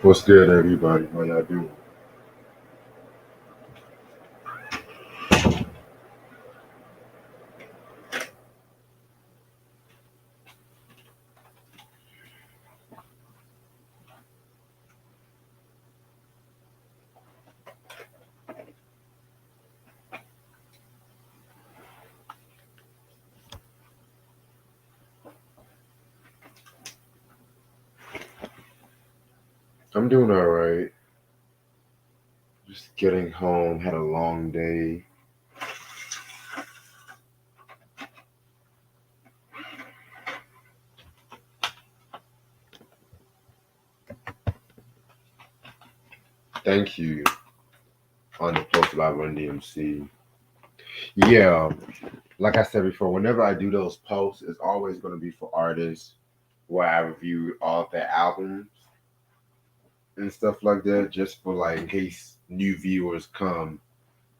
What's good, everybody? How y'all doing? I'm doing all right. Just getting home. Had a long day. Thank you on the post about Run DMC. Yeah, like I said before, whenever I do those posts, it's always going to be for artists where I review all of their albums and stuff like that, just for like in case new viewers come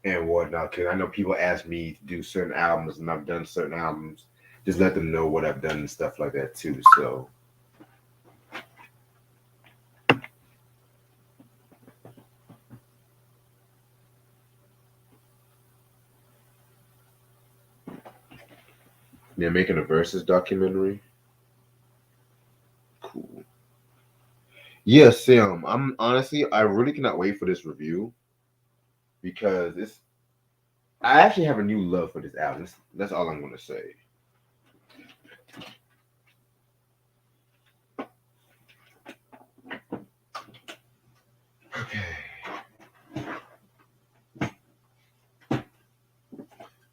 and whatnot. Because I know people ask me to do certain albums, and I've done certain albums. Just let them know what I've done and stuff like that too. So yeah, making a versus documentary. Cool. Yeah, Sam. I'm honestly, I really cannot wait for this review because it's. I actually have a new love for this album. That's all I'm gonna say. Okay,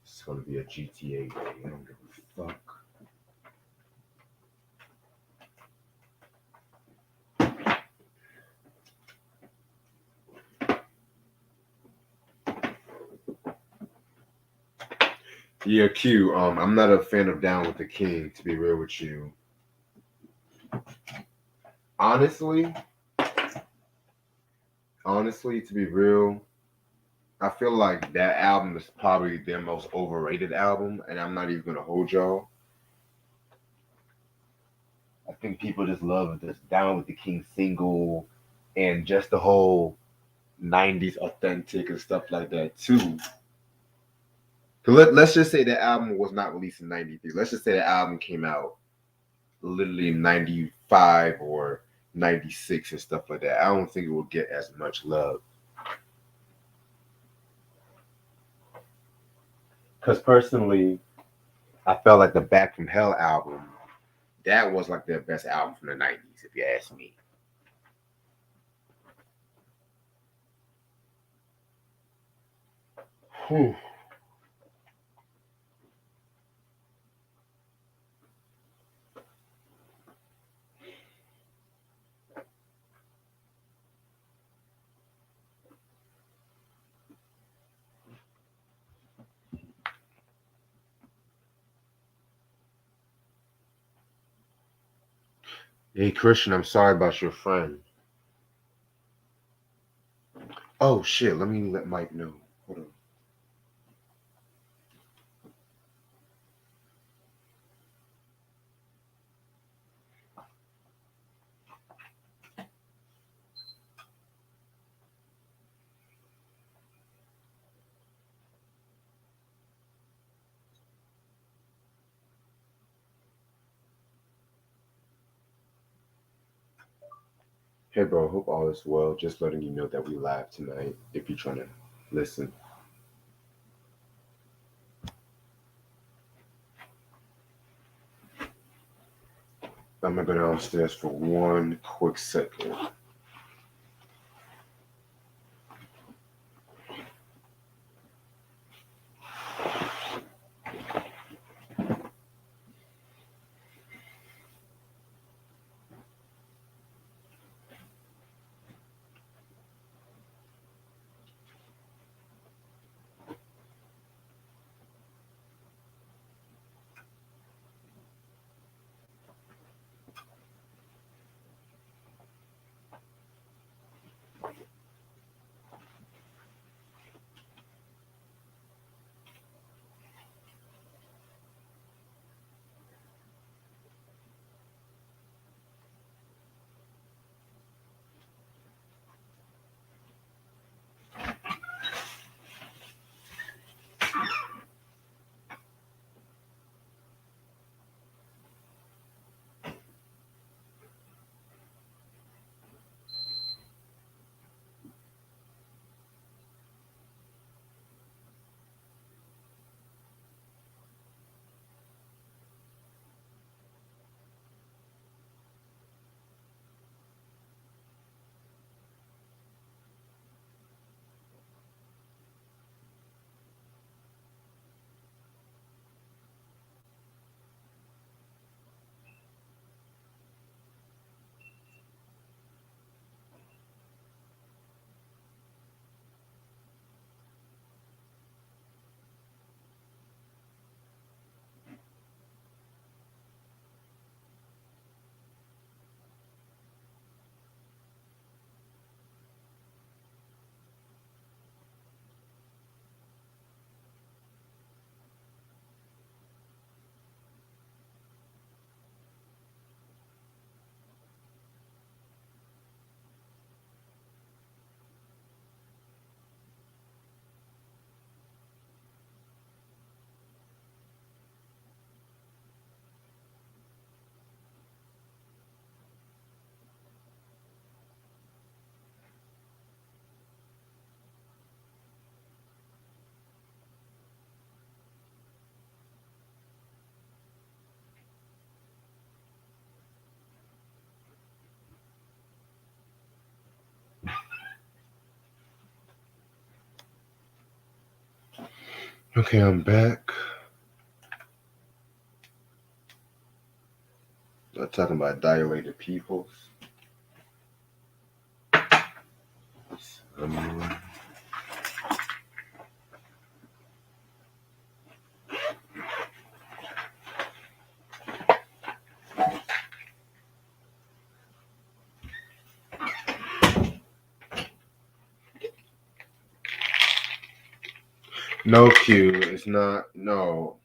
it's gonna be a GTA day. I don't give a fuck. Yeah, Q. I'm not a fan of Down with the King. To be real with you, honestly, to be real, I feel like that album is probably their most overrated album, and I'm not even gonna hold y'all. I think people just love this Down with the King single and just the whole 90s authentic and stuff like that too. Let's just say the album was not released in 93. Let's just say the album came out literally in 95 or 96 and stuff like that. I don't think it will get as much love. Because personally, I felt like the Back from Hell album, that was like their best album from the 90s, if you ask me. Whew. Hey, Christian, I'm sorry about your friend. Oh, shit. Let me let Mike know. Hold on. Hey, bro, hope all is well. Just letting you know that we live tonight if you're trying to listen. I'm gonna go downstairs for one quick second. Okay, I'm back. I'm talking about dilated pupils. Um, no, Q. It's not. No.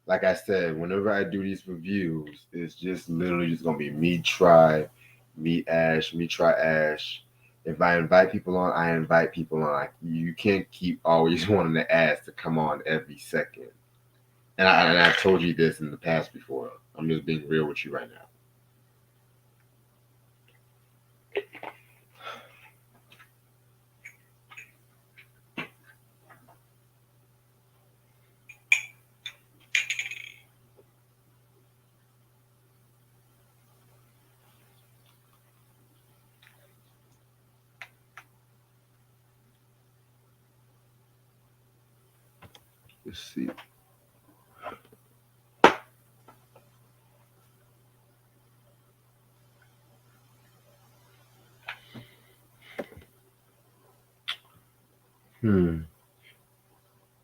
Like I said, whenever I do these reviews, it's just literally just gonna be me try, me Ash, me try Ash. If I invite people on, I invite people on. Like, you can't keep always wanting the Ash to come on every second. And I've told you this in the past before. I'm just being real with you right now. Let's see. Hmm.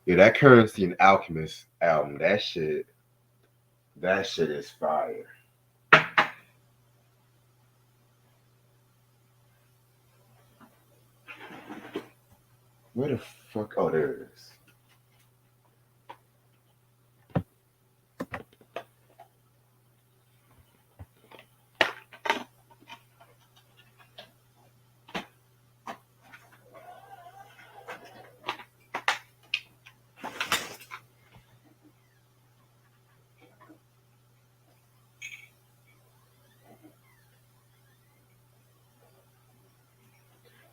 Yeah, that Currency and Alchemist album, that shit is fire. Where the fuck? Oh, there it is.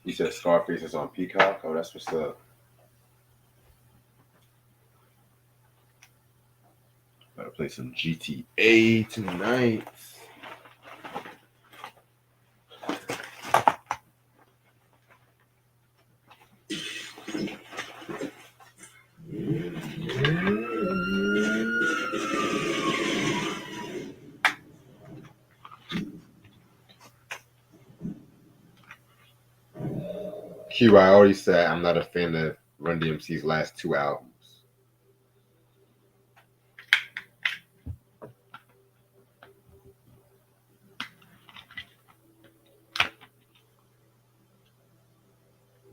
You said Scarface is on Peacock? Oh, that's what's up. Gotta play some GTA tonight. Q, I already said I'm not a fan of Run DMC's last two albums.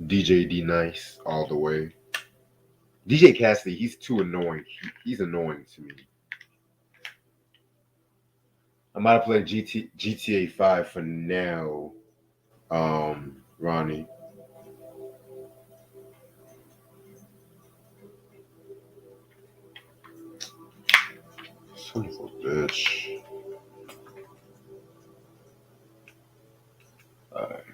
DJ D Nice all the way. DJ Cassidy, he's too annoying. He's annoying to me. I'm about to play GTA 5 for now. Ronnie. Son of a bitch. Alright.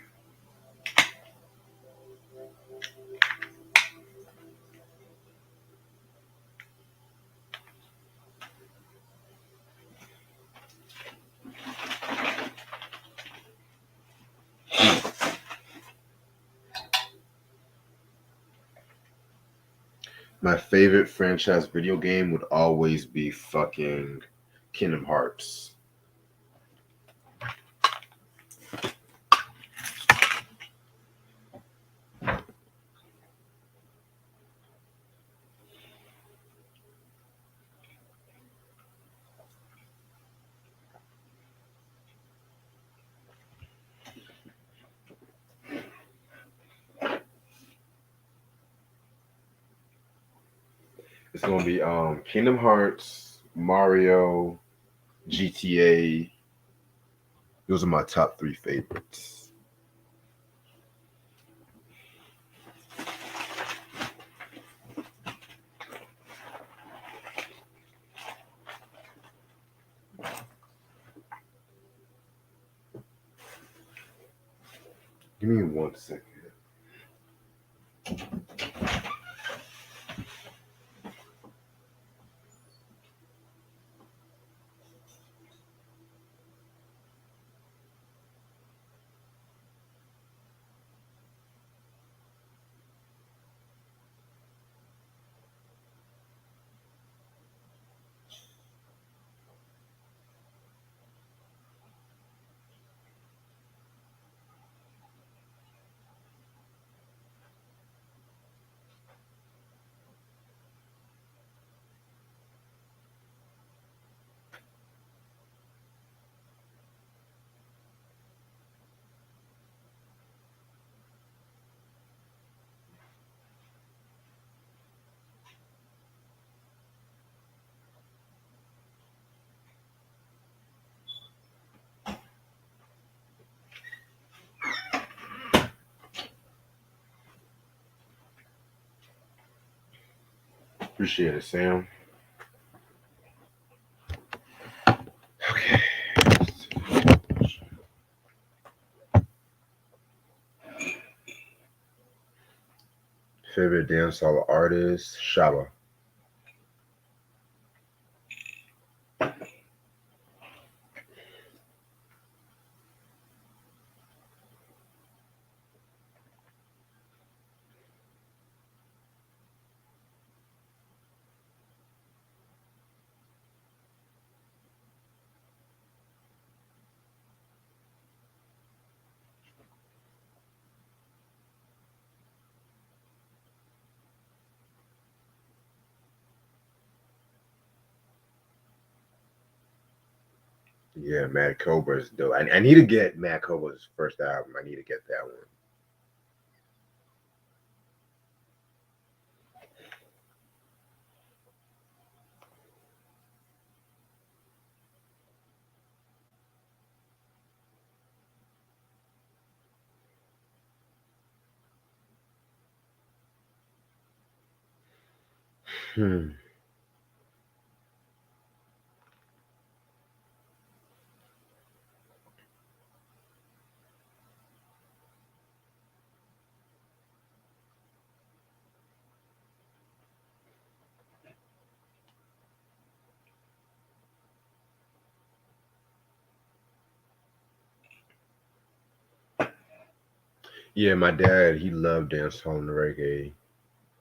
My favorite franchise video game would always be fucking Kingdom Hearts. It's gonna be Kingdom Hearts, Mario, GTA. Those are my top three favorites. Give me 1 second. Appreciate it, Sam. Okay. Favorite dancehall artist, Shaba. Yeah, Mad Cobra's dope. I need to get Mad Cobra's first album. I need to get that one. Hmm. Yeah, my dad, he loved dancehall and reggae.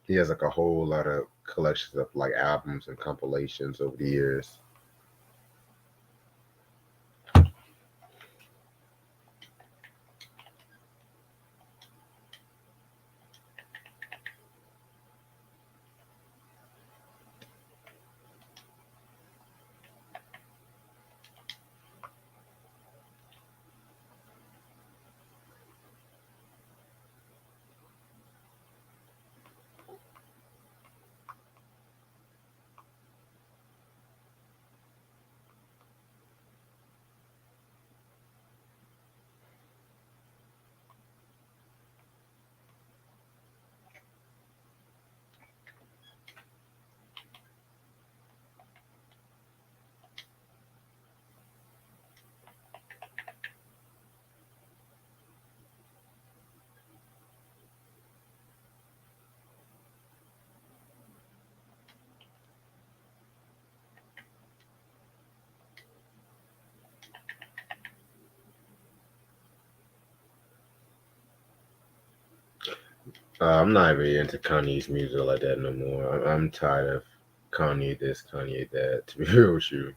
He has like a whole lot of collections of like albums and compilations over the years. I'm not really into Kanye's music like that no more. I'm tired of Kanye this, Kanye that. To be real with you.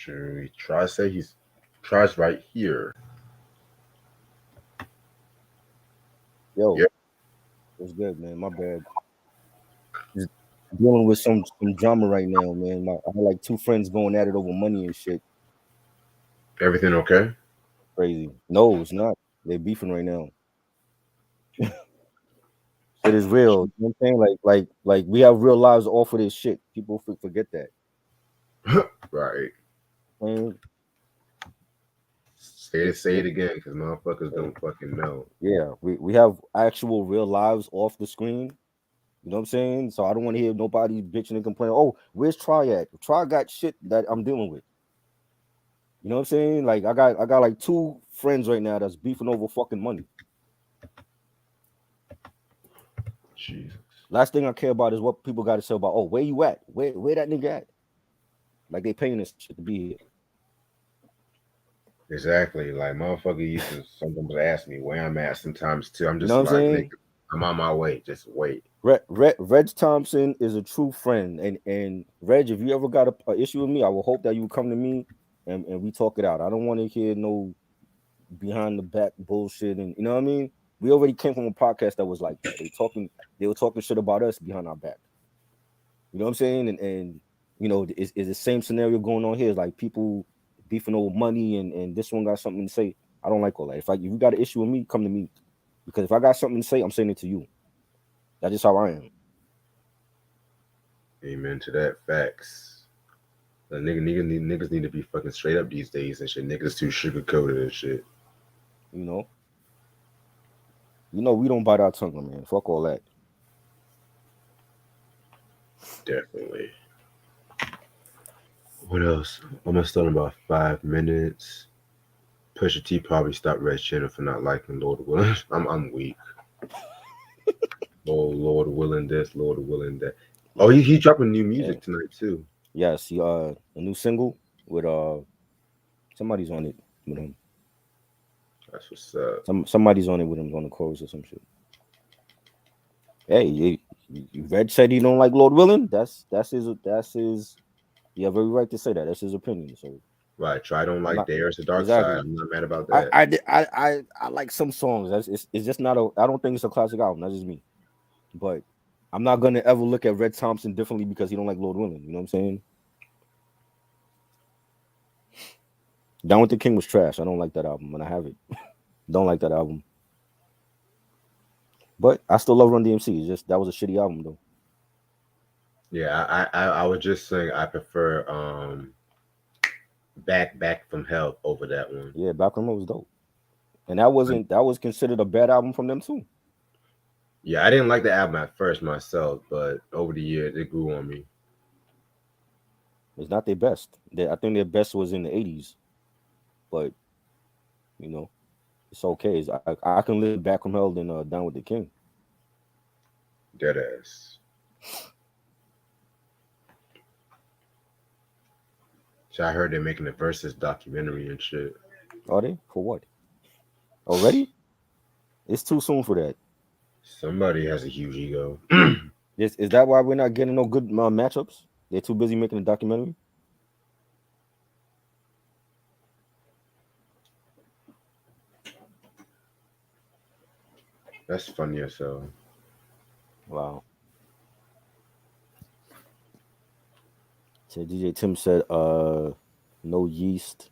Should we try to say he's tries right here? Yo, Yep. what's good, man? My bad. Just dealing with some drama right now, man. I had like two friends going at it over money and shit. Everything okay? Crazy. No, it's not. They're beefing right now. Shit is real. You know what I'm saying? Like we have real lives off of this shit. People forget that. Right. Man, Say it again, because motherfuckers yeah, don't fucking know. yeah. We have actual real lives off the screen. You know what I'm saying? So I don't want to hear nobody bitching and complaining. Oh, where's Try at? Try got shit that I'm dealing with. You know what I'm saying? Like I got like two friends right now that's beefing over fucking money. Jesus. Last thing I care about is what people got to say about. Oh, where you at? Where that nigga at? Like they paying this shit to be here. Exactly. Like motherfucker used to sometimes ask me where I'm at sometimes too. I'm You know just what I'm like, nigga, saying? I'm on my way. Just wait. Reg Thompson is a true friend, and Reg, if you ever got a issue with me, I will hope that you will come to me and we talk it out. I don't want to hear no behind the back bullshit, and you know what I mean. We already came from a podcast that was like that. They were talking shit about us behind our back. You know what I'm saying? And you know, is the same scenario going on here? It's like people beefing over money, and this one got something to say. I don't like all that. If you got an issue with me, come to me, because if I got something to say, I'm saying it to you. That's just how I am. Amen to that. Facts. The niggas need to be fucking straight up these days and shit. Niggas too sugar coated and shit. You know. We don't bite our tongue, man. Fuck all that. Definitely. What else? Almost done in about 5 minutes. Pusha T probably stopped Red Channel for not liking Lord Willing. I'm weak. Oh Lord willing this, Lord willing that. Oh, he dropping new Yeah. music tonight too. Yes. A new single with somebody's on it with him. That's what's up. Somebody's on it with him on the chorus or some shit. Hey, Red said he don't like Lord Willing. That's his. You have every right to say that. That's his opinion. So Right. Try don't I'm like not There's the Dark Side. exactly. I'm not mad about I that. I did- I like some songs. It's just not a. I don't think it's a classic album. That's just me. But I'm not gonna ever look at Red Thompson differently because he don't like Lord Willing. You know what I'm saying? Down with the King was trash. I don't like that album, and I have it. Don't like that album. But I still love Run DMC. It's just that was a shitty album though. Yeah, I was just saying I prefer Back from Hell over that one. Yeah, Back Row was dope, and that was considered a bad album from them too. Yeah, I didn't like the album at first myself, but over the years it grew on me. It's not their best. I think their best was in the '80s, but you know it's okay. I can live Back from Hell than Down with the King. Dead ass. So I heard they're making a versus documentary and shit. Are they for what? Already? It's too soon for that. Somebody has a huge ego. Is that why we're not getting no good matchups? They're too busy making a documentary. That's funny as hell. Wow. So DJ Tim said, no yeast.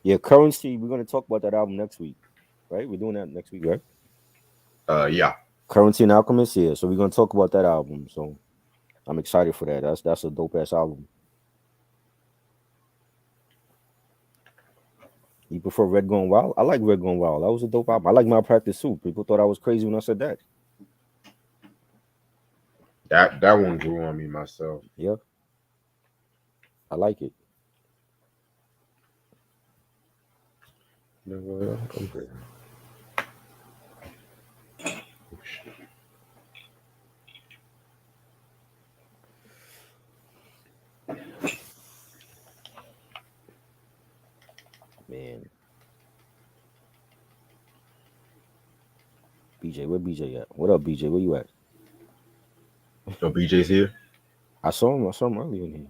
Yeah, Currency. We're gonna talk about that album next week, right? We're doing that next week, right? Yeah. Currency and Alchemist. Yeah, so we're gonna talk about that album. So I'm excited for that. That's a dope ass album. You prefer Red Going Wild? I like Red Going Wild. That was a dope album. I like Malpractice too. People thought I was crazy when I said that. That one grew on me myself. Yeah, I like it. You know what? I'm good. Oh, shit. Man, BJ, where BJ at? What up, BJ? Where you at? Oh, BJ's here. I saw him. I saw him earlier in here.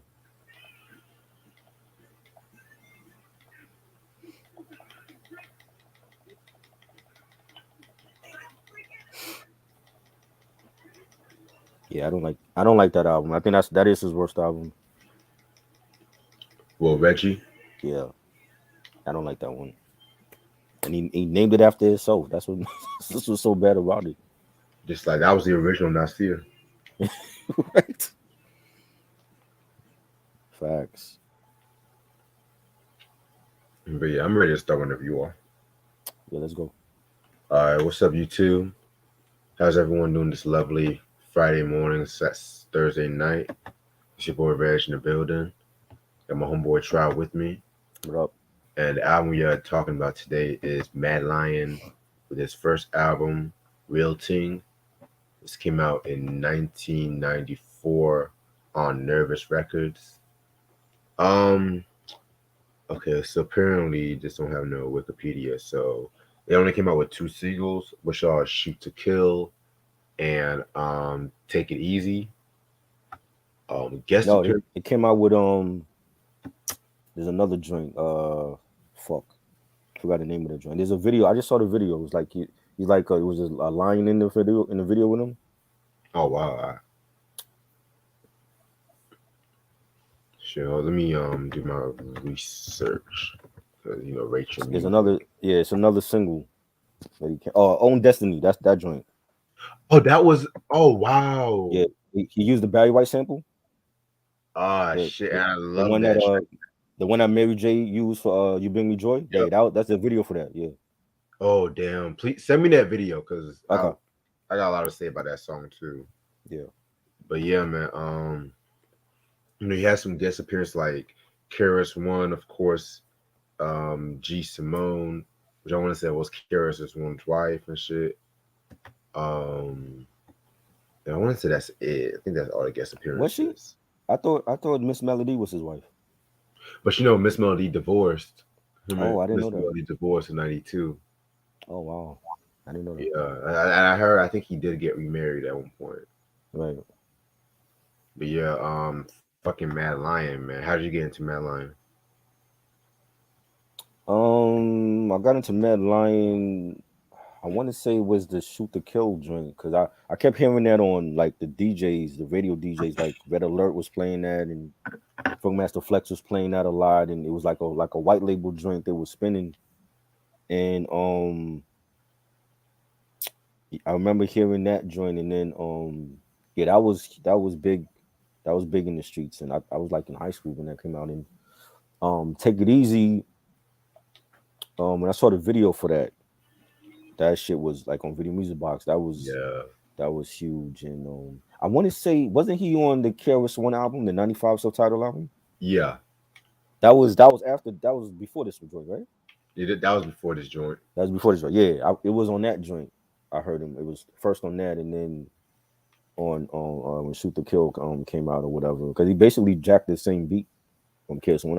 Yeah, I don't like that album. I think that is his worst album. Well, Reggie, Yeah, I don't like that one. And he named it after himself. That's what this was so bad about it. just like that was the original Nasir. Right? Facts. But yeah, I'm ready to start whenever you are. Yeah, let's go. All right, what's up, YouTube? How's everyone doing this lovely Friday morning, Thursday night? It's your boy Reg in the building. Got my homeboy Trial with me. What up? And the album we are talking about today is Mad Lion with his first album, Real Ting. This came out in 1994 on Nervous Records. Um, okay, so apparently this don't have no Wikipedia, so it only came out with two singles, which are Shoot to Kill and Take It Easy. Guest No, appearance. it came out with there's another joint. Fuck. Forgot the name of the joint. There's a video. I just saw the video. It was like he's like it was a lion in the video with him. Oh wow. Sure, let me do my research. 'Cause, Rachel There's music. another it's another single that he can Own Destiny. That's that joint. Oh, that was. Oh Yeah. wow. He used the Barry White sample. Ah The shit, the, I the love one that that track. the one that Mary J used for You Bring Me Joy. Yep. That's the video for that. Yeah. Oh damn! Please send me that video because I Okay. I got a lot to say about that song too. Yeah. But yeah, man. He has some guest appearances like Karis One, of course. G Simone, which I want to say was Karis's one's wife and shit. Um, and I want to say that's it. I think that's all the guest Was she? appearances. I thought Miss Melody was his wife. But Miss Melody divorced. Him and Oh, I didn't Miss know that. Melody divorced in '92. Oh wow. I didn't know that. Yeah, I heard. I think he did get remarried at one point. Right. But yeah, fucking Mad Lion, man. How did you get into Mad Lion? I got into Mad Lion. I want to say it was the Shoot the Kill joint because I kept hearing that on like the DJs, the radio DJs, like Red Alert was playing that and Funkmaster Flex was playing that a lot, and it was like a white label joint they was spinning, and I remember hearing that joint, and then yeah, that was big in the streets, and I was like in high school when that came out, and Take It Easy, when I saw the video for that, that shit was like on Video Music Box. Yeah, That was huge. And I want to say, wasn't he on the KRS One album, the '95 subtitle album? yeah. That was before this joint, right? That was before this joint. That was before this joint. Yeah, it was on that joint. I heard him. It was first on that, and then on when Shoot the Kill came out or whatever. Because he basically jacked the same beat from KRS One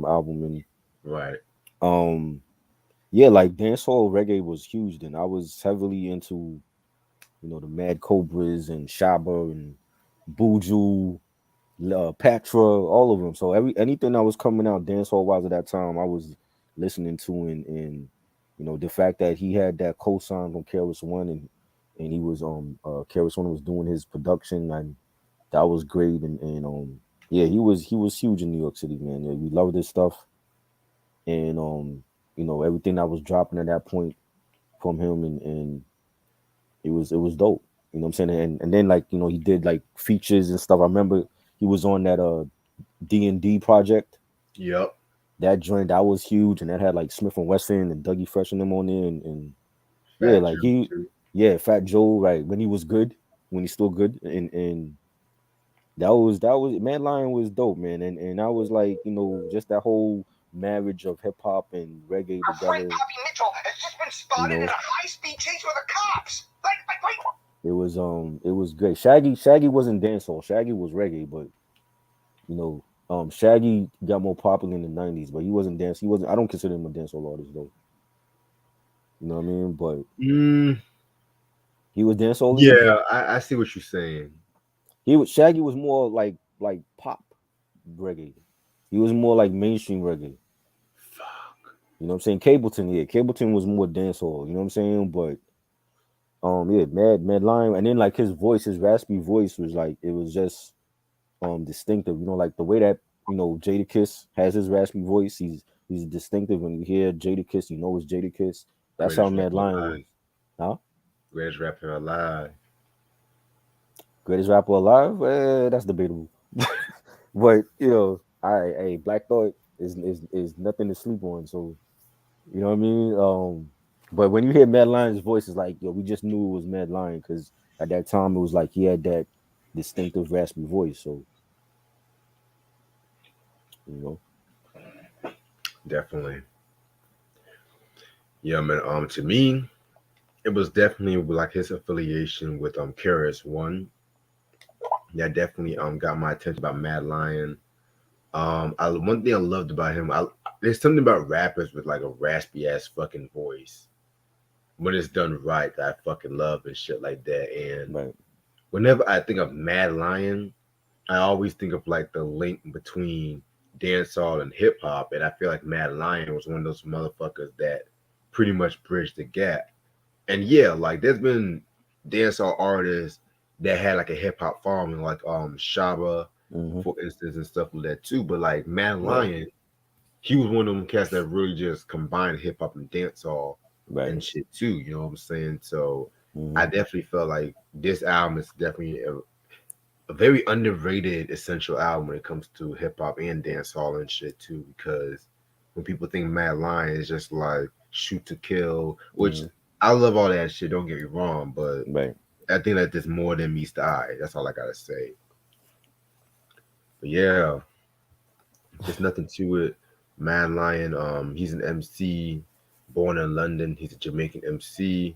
album, and Right. um yeah, like dancehall reggae was huge. Then I was heavily into the Mad Cobras and Shaba and Buju, Patra, all of them. So anything that was coming out dancehall wise at that time, I was listening to, and the fact that he had that cosign from KRS One, and he was KRS One was doing his production, and that was great. And yeah, he was huge in New York City, man. Yeah, we loved his stuff, and everything that was dropping at that point from him, and it was dope. You know what I'm saying? And then like he did like features and stuff. I remember he was on that D&D project. Yep. That joint that was huge, and that had like Smith and Wesson and Dougie Fresh and them on there, and yeah, Fat like Joe too. Fat Joe, right, when he was good, when he's still good, and that was Mad Lion was dope, man, and I was like just that whole marriage of hip hop and reggae Our friend together, Poppy Mitchell has just been you spotted in know. a high-speed chase with the cops. Wait. It was great. Shaggy wasn't dancehall. Shaggy was reggae, but Shaggy got more popular in the '90s, but he wasn't dance. He wasn't. I don't consider him a dancehall artist though. You know what I mean? But Mm, he was dancehall. yeah, I see what you're saying. Shaggy was more like pop reggae. He was more like mainstream reggae. Fuck. You know what I'm saying? Cableton was more dancehall. You know what I'm saying? But Yeah, Mad Lion, and then like his voice, his raspy voice was like it was just distinctive. You know, like the way that Jadakiss has his raspy voice. He's distinctive. When you hear Jadakiss, you know it's Jadakiss. That's how Greatest Mad rapper Lion alive. was. Huh? Greatest rapper alive. Greatest rapper alive? That's debatable. But I hey, Black Thought is nothing to sleep on. So you know what I mean. But when you hear Mad Lion's voice, it's like we just knew it was Mad Lion because at that time it was like he had that distinctive raspy voice. So you know, Definitely. Yeah, man. To me, it was definitely like his affiliation with Keras One. That definitely got my attention about Mad Lion. One thing I loved about him, there's something about rappers with like a raspy ass fucking voice. When it's done right, that I fucking love and shit like that. And right. whenever I think of Mad Lion, I always think of like the link between dancehall and hip hop, and I feel like Mad Lion was one of those motherfuckers that pretty much bridged the gap. And yeah, like there's been dancehall artists that had like a hip hop following, like Shaba, Hmm. for instance, and stuff like that too. But like Mad Right. Lion, he was one of them cats that really just combined hip hop and dancehall Right. and shit too. You know what I'm saying? So Hmm. I definitely felt like this album is definitely a very underrated essential album when it comes to hip hop and dancehall and shit too. Because when people think Mad Lion, it's just like shoot to kill, which Hmm. I love all that shit. Don't get me wrong, but Right. I think that there's more than meets the eye. That's all I gotta say. But yeah, there's nothing to it. Mad Lion, he's an MC, born in London. He's a Jamaican MC.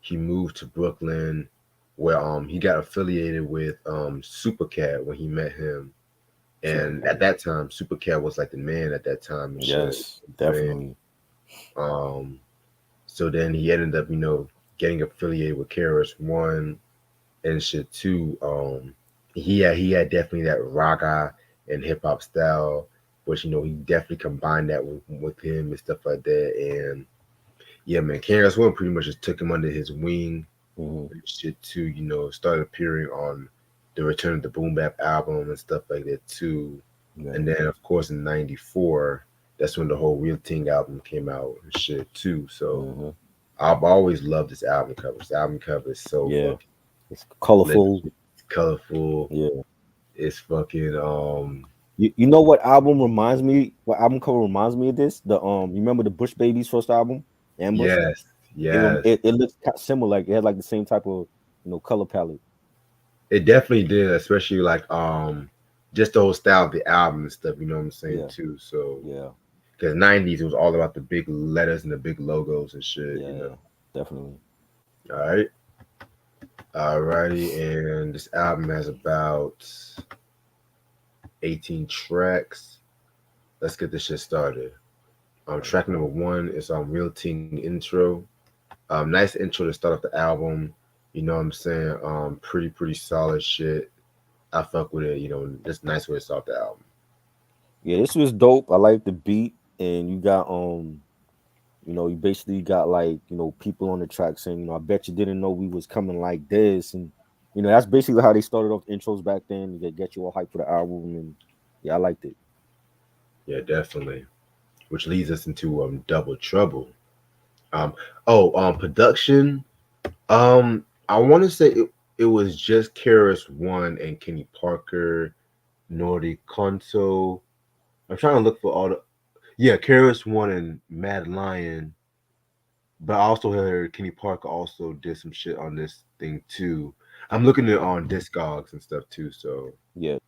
He moved to Brooklyn, where he got affiliated with Supercat when he met him. And at Certainly. that time, Supercat was like the man at that time and shit. Yes. Saying, Definitely. um, so then he ended up, getting affiliated with Keras One and shit too. He had definitely that raga and hip hop style, which he definitely combined that with him and stuff like that. And yeah, man, Keras One pretty much just took him under his wing Hmm. and shit too. Started appearing on the Return of the Boom Bap album and stuff like that too. Right. And then of course in '94, that's when the whole Real Ting album came out and shit too. So Hmm. I've always loved this album cover. This album cover is so Yeah. fucking It's colorful. legit, colorful. Yeah. It's fucking You know what album reminds me? What album cover reminds me of this? You remember the Bush Babies first album, Ambush? yes, It yes. it looks similar. Like it had like the same type of color palette. It definitely did, especially like just the whole style of the album and stuff, you know what I'm saying Yeah. too. So Yeah. because '90s it was all about the big letters and the big logos and shit. Yeah. Definitely. All right. Alrighty, and this album has about 18 tracks. Let's get this shit started. Track number one is Real Ting intro. Nice intro to start off the album. You know what I'm saying? Pretty solid shit. I fuck with it. Just nice way to start the album. Yeah, this was dope. I like the beat, and you got you basically got like people on the track saying, I bet you didn't know we was coming like this, and that's basically how they started off the intros back then. They get you all hyped for the album, and yeah, I liked it. Yeah, definitely. Which leads us into Double Trouble. Um, production. I want to say it was just Karis One and Kenny Parker, Nordy Conto. I'm trying to look for all the Karis One and Mad Lion. But I also heard Kenny Parker also did some shit on this thing too. I'm looking at on Discogs and stuff too. So, Yeah.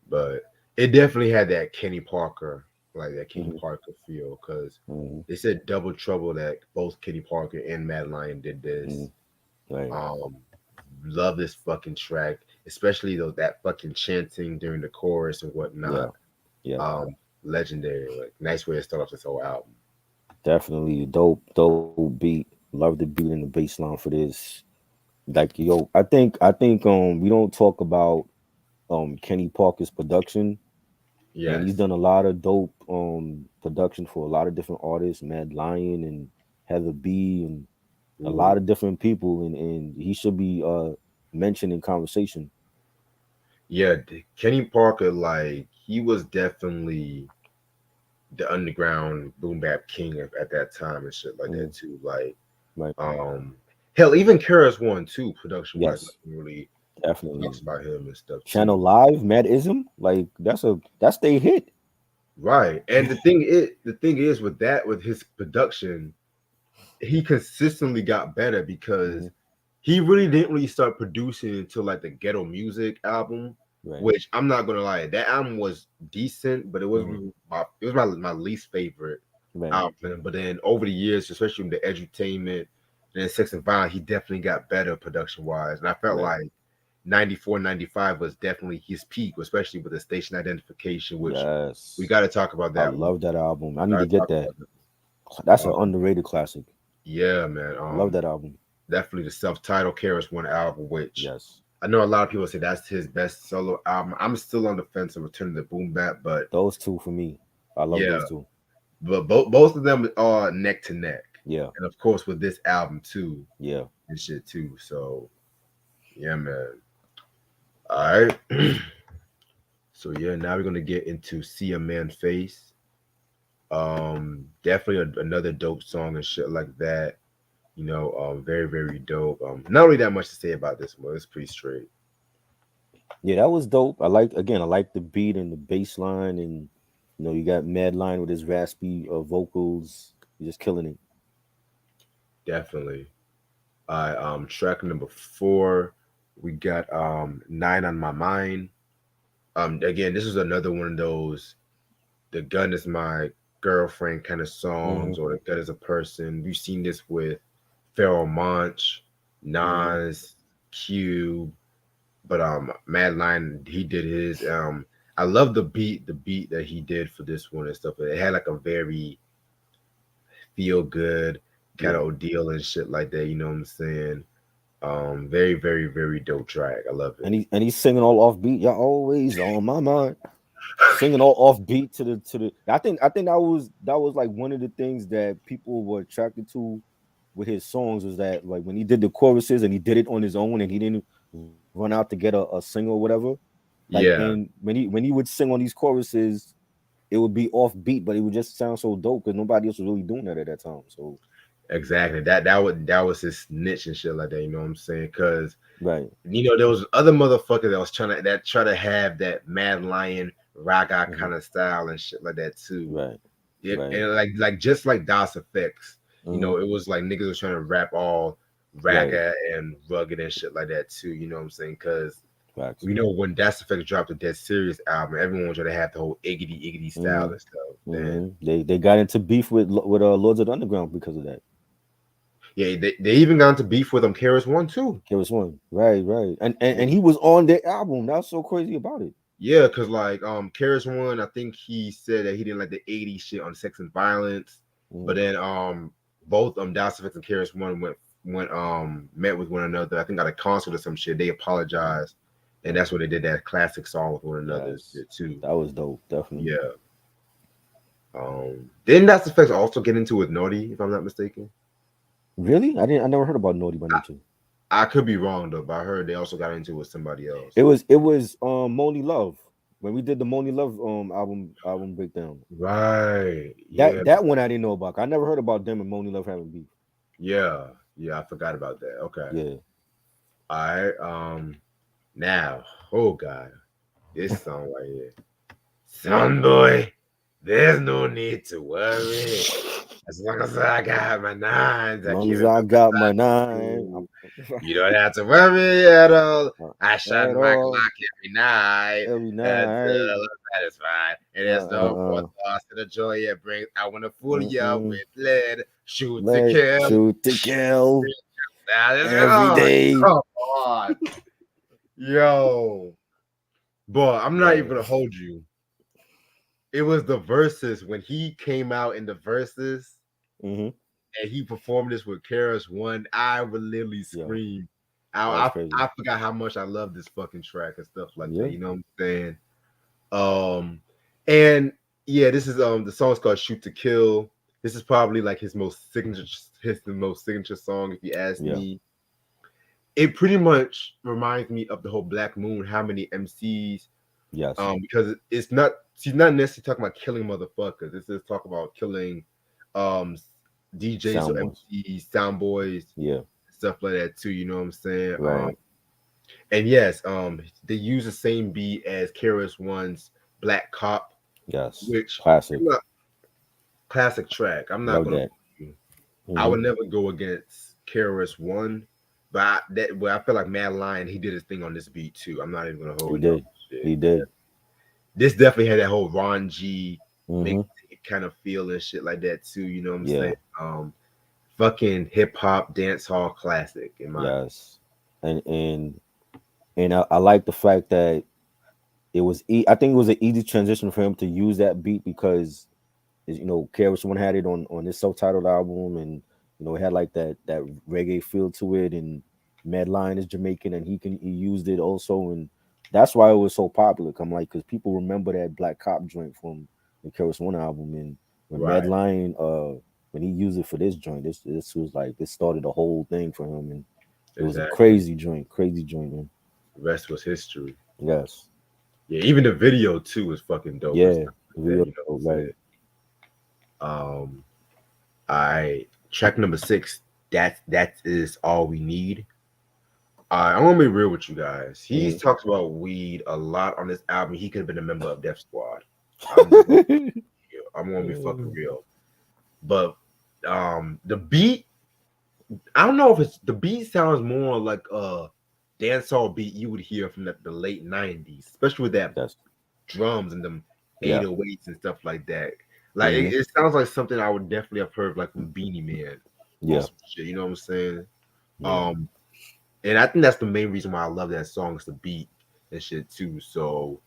but it definitely had that Kenny Parker, like that Kenny Hmm. Parker feel, because Hmm. they said Double Trouble that both Kenny Parker and Mad Lion did Hmm. this. Right. Um, love this fucking track, especially though that fucking chanting during the chorus and whatnot. Yeah. Yeah. Um, legendary, like nice way to start off this whole album. Definitely dope beat. Love the beat and the bass line for this. Like I think we don't talk about Kenny Parker's production, and he's Yes, done a lot of dope production for a lot of different artists, Mad Lion and Heather B, and A lot Ooh. of different people, and he should be mentioned in conversation. Yeah, Kenny Parker, like he was definitely the underground boom bap king at that time and shit like that Mm, too. Like, right. um, hell, even Karis One too, production wise, Yes, nothing really definitely. talks about him and stuff Channel too. Live, Mad Ism, like that's they hit. Right, and the thing is with that with his production, he consistently got better because Hmm. he really didn't really start producing until like the Ghetto Music album, Right. which I'm not gonna lie, that album was decent, but Hmm. it was my least favorite Right. album. But then over the years, especially with the edutainment and then Sex and Violence, he definitely got better production wise. And I felt Right. like 94, 95 was definitely his peak, especially with the station identification, which we Yes. got to talk about I that one. love that album. I need Got to to get talk that. about that. That's an underrated classic. Yeah, man. Love that album. Definitely the self-titled Karis One album, which Yes. I know a lot of people say that's his best solo album. I'm still on the fence of Return to the Boom Bap, but Those two for me. I love yeah, those two. but both of them are neck to neck, Yeah. and of course with this album too Yeah. and shit too. So yeah, man. All right. So yeah, now we're gonna get into See a Man Face. Definitely another dope song and shit like that. You know, very very dope. Not really that much to say about this one. It's pretty straight. Yeah, that was dope. I like the beat and the bass line, and you got Madline with his raspy vocals. He's just killing it. Definitely. Track number 4, we got Nine on My Mind. Again, this is another one of those the gun is my girlfriend kind of Hmm. songs, or the gun is a person. We've seen this with Pharoah Monch, Hmm. Nas, Q, but Madline, he did his. I love the beat that he did for this one and stuff. It had like a very feel good kind Yeah, of deal and shit like that. You know what I'm saying? Very, very, very dope track. I love it. and he's singing all off beat. You're always on my mind. Singing all off beat to the. I think that was like one of the things that people were attracted to with his songs was that like when he did the choruses and he did it on his own and he didn't run out to get a singer or whatever. Like Yeah, and when he would sing on these choruses, it would be off beat, but it would just sound so dope because nobody else was really doing that at that time. So exactly. That was his niche and shit like that. You know what I'm saying? Because right. there was other motherfucker that was try to have that Mad Lion raga Hmm. kind of style and shit like that too. Right. It, Right. and like just like Das Effects, Hmm. it was like niggas was trying to rap all Right. raga and rugged and shit like that too. You know what I'm saying? Because Facts. when Das Effects dropped the Dead Serious album, everyone was trying to have the whole iggity Hmm. style and stuff. Then Hmm. They got into beef with Lords of the Underground because of that. yeah, they even got into beef with Karis One too. Killers One. Right, right. And he was on their album. That's so crazy about it. Yeah, because like Karis One, I think he said that he didn't like the '80s shit on Sex and Violence, but Hmm. then both Das Effects and Karis One went met with one another. I think at a concert or some shit. They Hmm. apologized, and Right. that's where they did that classic song with one another and Yes. shit too. That was dope, definitely. Yeah. Didn't Das Effects also get into with Naughty, if I'm not mistaken? Really? I never heard about Naughty by I, Nature. I could be wrong though, but I heard they also got into it with somebody else. It was Moni Love. When we did the Moni Love album breakdown. Right. Yeah. That one I didn't know about. I never heard about them and Moni Love having beef. Yeah. Yeah. I forgot about that. Okay. Yeah. All right. Now, oh God, this song right here. Son boy, there's no need to worry. As long as I got my nines, As I long keep as it I moving got my side to nine, school. You don't have to worry at all. I shine at my all, Glock every night every until night. I'm satisfied. And there's no more Uh, thoughts to the joy it brings. I want to fool you up mm-mm. with lead, shoot to Let kill. shoot to kill Now, every day. come on, yo. But I'm not even gonna Yes. hold you. It was the verses when he came out in the verses Mm-hmm. and he performed this with Karis One. I would literally Yo, scream. that was crazy. I forgot how much I love this fucking track and stuff like that. Yeah. You know what I'm saying? And yeah, this is the song's called "Shoot to Kill." This is probably like his the most signature song, if you ask Yeah. me. It pretty much reminds me of the whole Black Moon, how many MCs, Yes. because it's not, she's not necessarily talking about killing motherfuckers. This is talking about killing um DJs or Sound boys. MCs, sound boys, Yeah. stuff like that too, you know what I'm saying? Right. And yes, they use the same beat as KRS One's Black Cop, Yes. which Classic. classic track. I'm not Love gonna that. I Mhm. would never go against KRS One, but I feel like Mad Lion, he did his thing on this beat too. I'm not even gonna He hold you. did. He did. This definitely had that whole Ron G Hmm. mixtape kind of feel and shit like that too. You know what I'm Yeah. saying? Fucking hip hop dance hall classic in my Yes. And I like the fact that it was. I think it was an easy transition for him to use that beat because, you know, KRS One had it on this self-titled album, and you know, it had like that reggae feel to it, and Mad Lion is Jamaican, and he used it also, and that's why it was so popular. I'm like, because people remember that Black Cop joint from the KRS One album, and when Mad right. Lion when he used it for this joint, this was like this started the whole thing for him, and it was a Exactly. crazy joint, man. The rest was history. Yes, Yeah, even the video too was fucking dope and yeah, stuff like that. real You know what I'm right. saying? I track number 6. That is all we need. I'm gonna be real with you guys. He's talked about weed a lot on this album. He could have been a member of Def Squad. I'm just gonna, I'm gonna be fucking real. But the beat, I don't know if it's the beat sounds more like a dancehall beat you would hear from the late '90s, especially with that Yes, drums and them yeah, 808s and stuff like that. Like hmm it sounds like something I would definitely have heard like from Beanie Man on yeah, some shit. You know what I'm saying? yeah. Um, and I think that's the main reason why I love that song is the beat and shit too. So,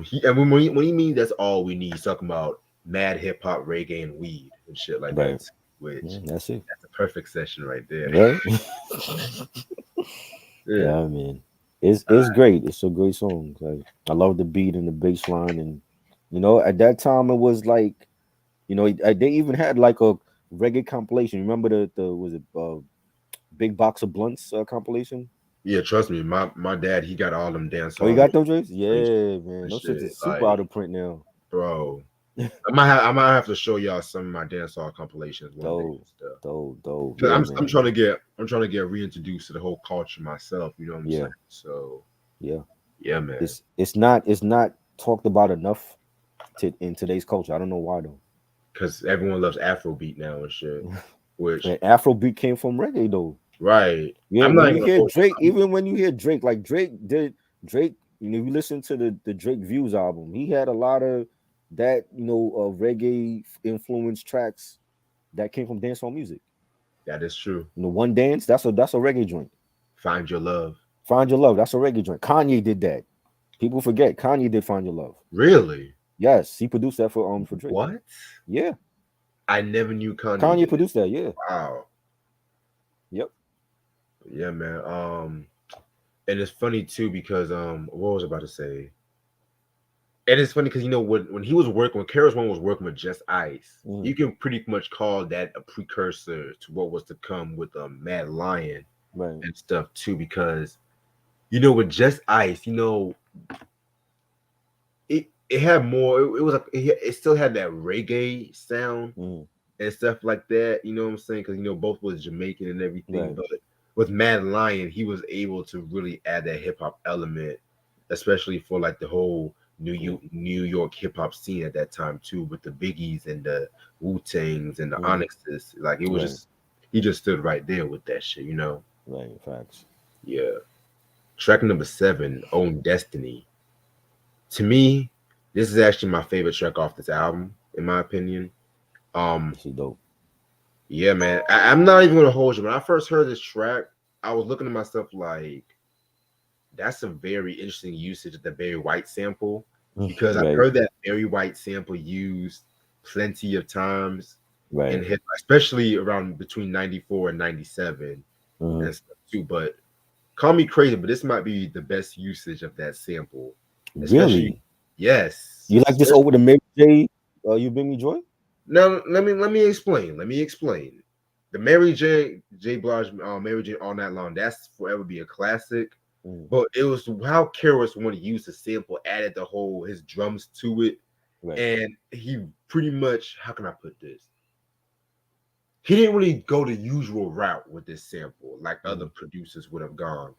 he and when he means that's all we need, he's talking about mad hip hop, reggae, and weed and shit like Right. that. Which That's it. that's a perfect session right there. Right. Yeah, Yeah, man. It's great. It's a great song. Like, I love the beat and the bass line, and you know, at that time it was like, you know, they even had like a reggae compilation. Remember the was it Big Box of Blunts compilation? yeah. Trust me, my dad he got all them Oh, you dancehall got those joints? Yeah, man. and Those shits shit. is super out Like, of print now. bro, I might have to show y'all some of my dancehall compilations one day and Dope, stuff. dope. Cause Yeah, I'm man. trying to get reintroduced to the whole culture myself. You know what I'm Yeah, saying? So yeah. yeah, man. It's not talked about enough in today's culture. I don't know why though. Because everyone loves Afrobeat now and shit. Which And Afrobeat came from reggae though. right, Yeah, I'm not when even you gonna hear hold Drake, you. even when you hear Drake, like Drake, you know, you listen to the Drake Views album, he had a lot of that, you know, reggae influenced tracks that came from dancehall music. That is true. You know, One Dance, that's a reggae joint. Find your love. Find Your Love, that's a reggae joint. Kanye did that. People forget Kanye did Find Your Love. Really? Yes, he produced that for Drake. What? Yeah, I never knew Kanye Kanye did. produced that. Yeah, Wow. yep. Yeah, man. And it's funny too because what was I about to say? And it's funny because you know when he was working when Karis One was working with Just Ice, Mhm. you can pretty much call that a precursor to what was to come with Mad Lion Right. and stuff too. Because you know with Just Ice, you know it had more. It was like it still had that reggae sound Mhm. and stuff like that. You know what I'm saying? Because you know both was Jamaican and everything, Right. but with Mad Lion, he was able to really add that hip hop element, especially for like the whole Yeah. New York hip hop scene at that time too, with the Biggies and the Wu Tangs and the Mhm. Onyxes. Like it was Right. just he just stood right there with that shit. You know? Right. Facts. Yeah. Track number 7, Own Destiny. To me, this is actually my favorite track off this album, in my opinion. Um, This is dope. yeah, man. I'm not even gonna hold you. When I first heard this track, I was looking at myself like, that's a very interesting usage of the Barry White sample because I've Right. heard that Barry White sample used plenty of times in Right. hip, especially around between '94 and '97 Mhm. and stuff too. But call me crazy, but this might be the best usage of that sample, especially Really? yes, You like this especially over the Mary J? You Bring Me Joy? Now let me explain. Let me explain. The J. Blige, Mary J. All Night Long. That's forever be a classic. Mm, But it was how Karis wanted to use the sample, added the whole his drums to it, right. and he pretty much, how can I put this? He didn't really go the usual route with this sample like other Mm, producers would have gone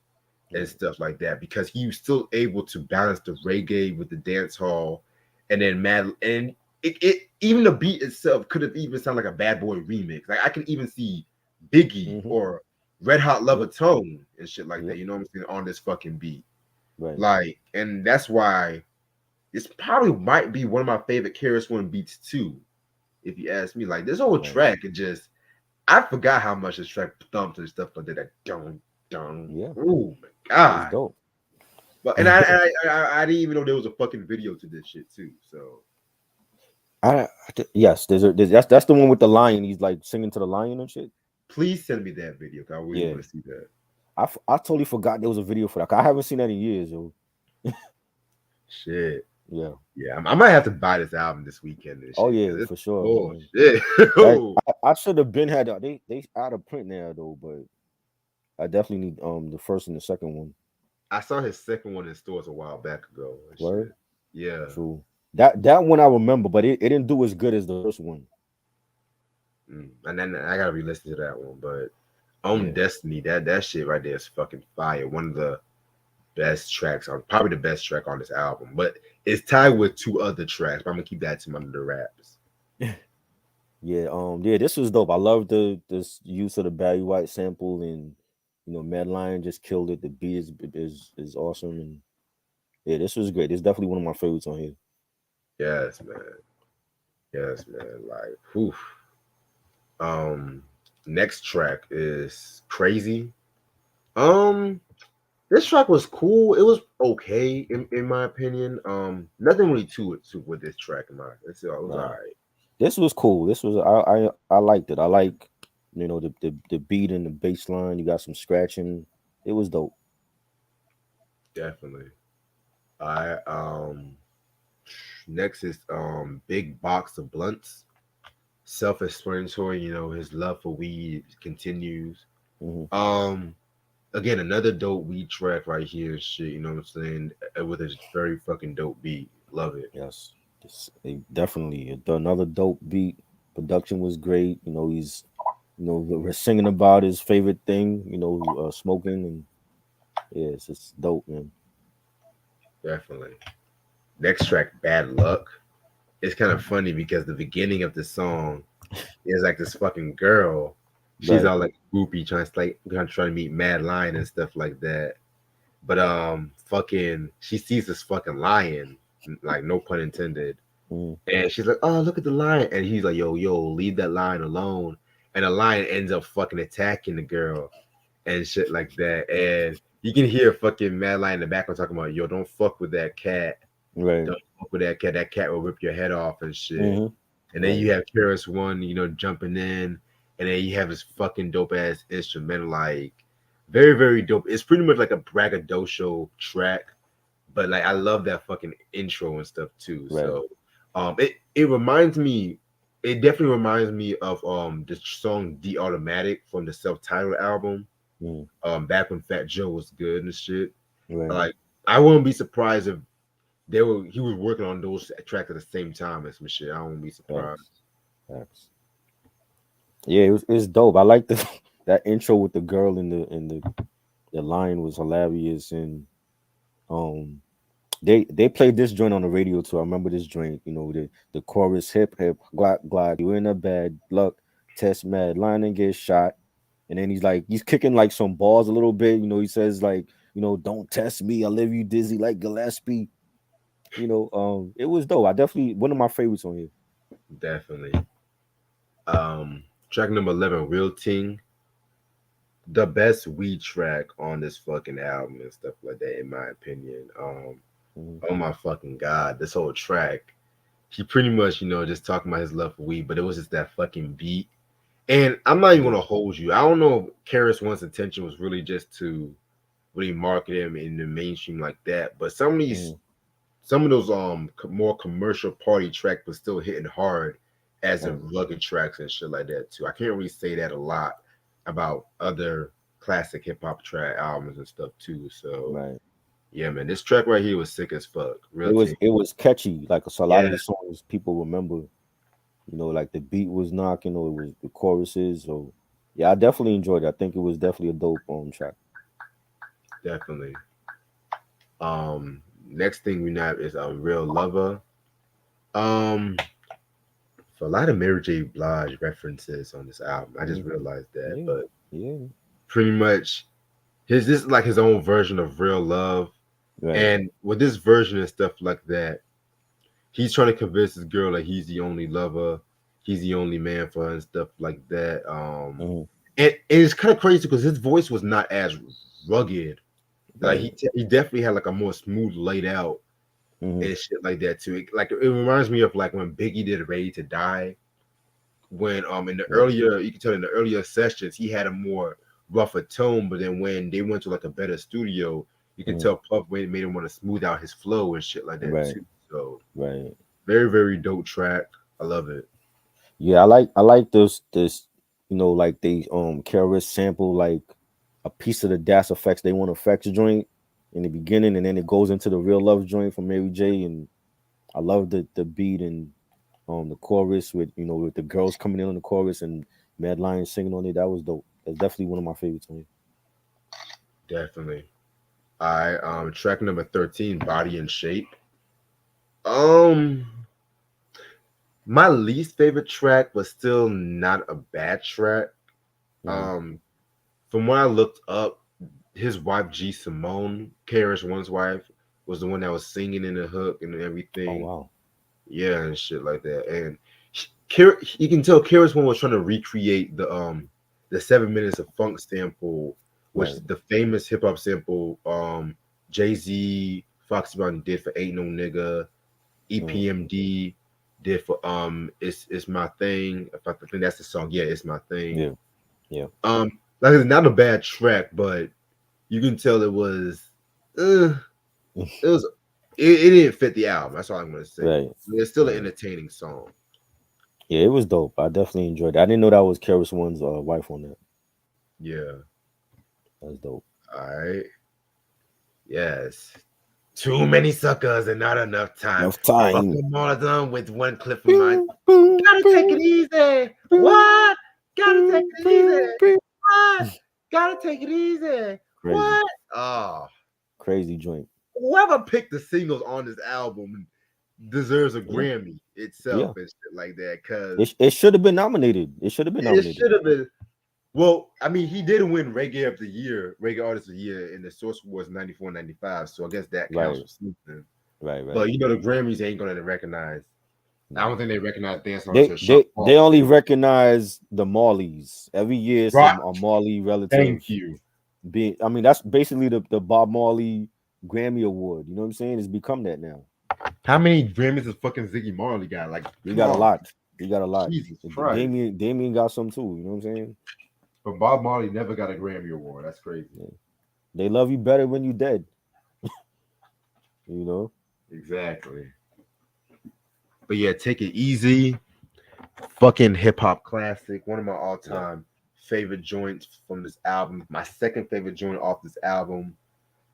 and right. stuff like that, because he was still able to balance the reggae with the dance hall, and then mad and it even the beat itself could have even sounded like a Bad Boy remix. Like I can even see Biggie Mm-hmm. or Red Hot Lover Yep. Tone and shit like that. Yep. You know what I'm saying, on this fucking beat. Right. Like, and that's why this probably might be one of my favorite KRS One beats too. If you ask me, like this whole Right. track, it just I forgot how much this track thumped and stuff like that. That dun. Yeah. Oh my It's god! dope. But and I didn't even know there was a fucking video to this shit too. So Yes, that's the one with the lion. He's like singing to the lion and shit. please send me that video, cause I really Yeah, want to see that. I totally forgot there was a video for that. 'Cause I haven't seen that in years, yo. Shit. Yeah. Yeah, I might have to buy this album this weekend and Oh shit because yeah, it's for sure, man. bullshit. That Oh, I should have been had they out of print now though, but I definitely need the first and the second one. I saw his second one in stores a while back ago and Word. shit. Yeah. True. That one I remember, but it didn't do as good as the first one. And then I gotta re-listen to that one. But on Yeah. Destiny, that shit right there is fucking fire. One of the best tracks on, probably the best track on this album. But it's tied with two other tracks. But I'm gonna keep that to my under the wraps. Yeah, yeah, this was dope. I love this use of the Barry White sample, and Mad Lion just killed it. The beat is awesome, and yeah, this was great. It's definitely one of my favorites on here. Yes, man. Yes, man. Like, whew. Um, next track is Crazy. Um, this track was cool. It was okay in my opinion. Nothing really to it with this track in my. It was all Nah, right. this was cool. This was I liked it. I like the beat and the bass line. You got some scratching. It was dope. Definitely. I next is Big Box of Blunts. Self-explanatory. His love for weed continues. Hmm. Um, again, another dope weed track right here. Shit, you know what I'm saying? With a very fucking dope beat. Love it. Yes, definitely another dope beat. Production was great. He's we're singing about his favorite thing. Smoking, and yeah, it's just dope, man. Definitely. Next track, Bad Luck. It's kind of funny because the beginning of the song is like this fucking girl. She's Right. all like groupie, trying to meet Mad Lion and stuff like that. But fucking, she sees this fucking lion, like no pun intended, Mm, and she's like, "Oh, look at the lion," and he's like, "Yo, leave that lion alone." And the lion ends up fucking attacking the girl and shit like that. And you can hear fucking Mad Lion in the background talking about, "Yo, don't fuck with that cat. right. Don't fuck with that cat. That cat will rip your head off and shit." Hmm. And then Right. you have Karis One, jumping in, and then you have his fucking dope ass instrumental, like very, very dope. It's pretty much like a braggadocio track, but like I love that fucking intro and stuff too. Right. So it reminds me, it definitely reminds me of the song The Automatic from the self-titled album. Mm, Back when Fat Joe was good and shit. right. Like I wouldn't be surprised if he was working on those tracks at the same time as some shit. I won't be surprised. Facts. Facts. Yeah, it's dope. I like the that intro with the girl and the lion was hilarious, and um they played this joint on the radio too. I remember this joint. The chorus hip hip glock glock. You in a bad luck. Test Mad Lion and get shot, and then he's kicking like some balls a little bit. He says like don't test me. I leave you dizzy like Gillespie. It was dope. I definitely one of my favorites on here. Definitely. Track number 11, Real Ting. The best weed track on this fucking album and stuff like that, in my opinion. Mhm. Oh my fucking god, this whole track. He pretty much, just talking about his love for weed, but it was just that fucking beat. And I'm not even Yeah. gonna hold you. I don't know if Karis One's intention was really just to really market him in the mainstream like that, but some of those more commercial party track was still hitting hard as Right. in rugged tracks and shit like that too. I can't really say that a lot about other classic hip hop track albums and stuff too. So Right. yeah, man, this track right here was sick as fuck. Real It was team. it was catchy. Like so a lot Yeah, of the songs people remember. Like the beat was knocking, or it was the choruses. So yeah, I definitely enjoyed it. I think it was definitely a dope track. definitely. Next thing we have is a Real Lover. Um, for a lot of Mary J. Blige references on this album. I just Mhm. realized that, Yeah, but yeah, pretty much this is like his own version of Real Love. right. And with this version and stuff like that, he's trying to convince this girl that he's the only lover, he's the only man for her and stuff like that. Hmm. And it's kind of crazy because his voice was not as rugged. Like Right. he definitely had like a more smooth laid out Hmm. and shit like that too. It reminds me of like when Biggie did Ready to Die. When in the Yeah. earlier, you can tell in the earlier sessions he had a more rougher tone, but then when they went to like a better studio, you can Hmm. tell Puff made him want to smooth out his flow and shit like that Right. too. So Right. very very dope track. I love it. Yeah, I like this. Like they Keras sample like a piece of the Das Effects They Want Effects joint in the beginning, and then it goes into the Real Love joint from Mary J. And I love the beat and the chorus with with the girls coming in on the chorus and Mad Lion singing on it. That was dope. That's definitely one of my favorites on it. Definitely. I track number 13, Body and Shape. Um, my least favorite track was still not a bad track. Hmm. Um, from what I looked up, his wife G Simone, Karis One's wife, was the one that was singing in the hook and Oh everything. wow. Yeah, and shit like that. And you can tell Karis One was trying to recreate the 7 minutes of funk sample, which Right. is the famous hip hop sample Jay-Z Foxy Brown did for Ain't No Nigga, Mm, EPMD did for it's my thing. If I think that's the song, yeah, it's my thing. yeah. Yeah. Like it's not a bad track, but you can tell uh, it was it didn't fit the album. That's all I'm gonna say. Right. It's still an Right. entertaining song. Yeah, it was dope. I definitely enjoyed it. I didn't know that was Keras One's wife on that. Yeah. That's dope. All right. Yes. Too many suckers and not enough time. Enough Fuck time. them all of them with one clip of mine. Boom, boom, Gotta take it boom, easy. boom, What? Gotta take boom, it easy. boom, boom. What? Gotta take it easy. Crazy. What? Oh, Crazy joint. whoever picked the singles on this album deserves a Yeah. Grammy itself Yeah. and shit like that. Cause It should have been nominated. It should have been it nominated. should have been. Well, I mean, he did win Reggae of the Year, Reggae Artist of the Year in the Source Awards 94, 95. So I guess that counts Right. for something. Right. Right. But the Grammys ain't gonna recognize. I don't think they recognize Dancehall They until Sean they Paul they only sings. recognize the Marleys. Every year Right. some a Marley relative Thank you. being I mean that's basically the Bob Marley Grammy Award. You know what I'm saying? It's become that now. How many Grammys does fucking Ziggy Marley got? Like, He come got a on, lot. He got a lot. Jesus Christ. Damien got some too, you know what I'm saying? But Bob Marley never got a Grammy award. That's crazy. Yeah. They love you better when you dead. You know? Exactly. But yeah, Take It Easy. Fucking hip hop classic. One of my all time favorite joints from this album. My second favorite joint off this album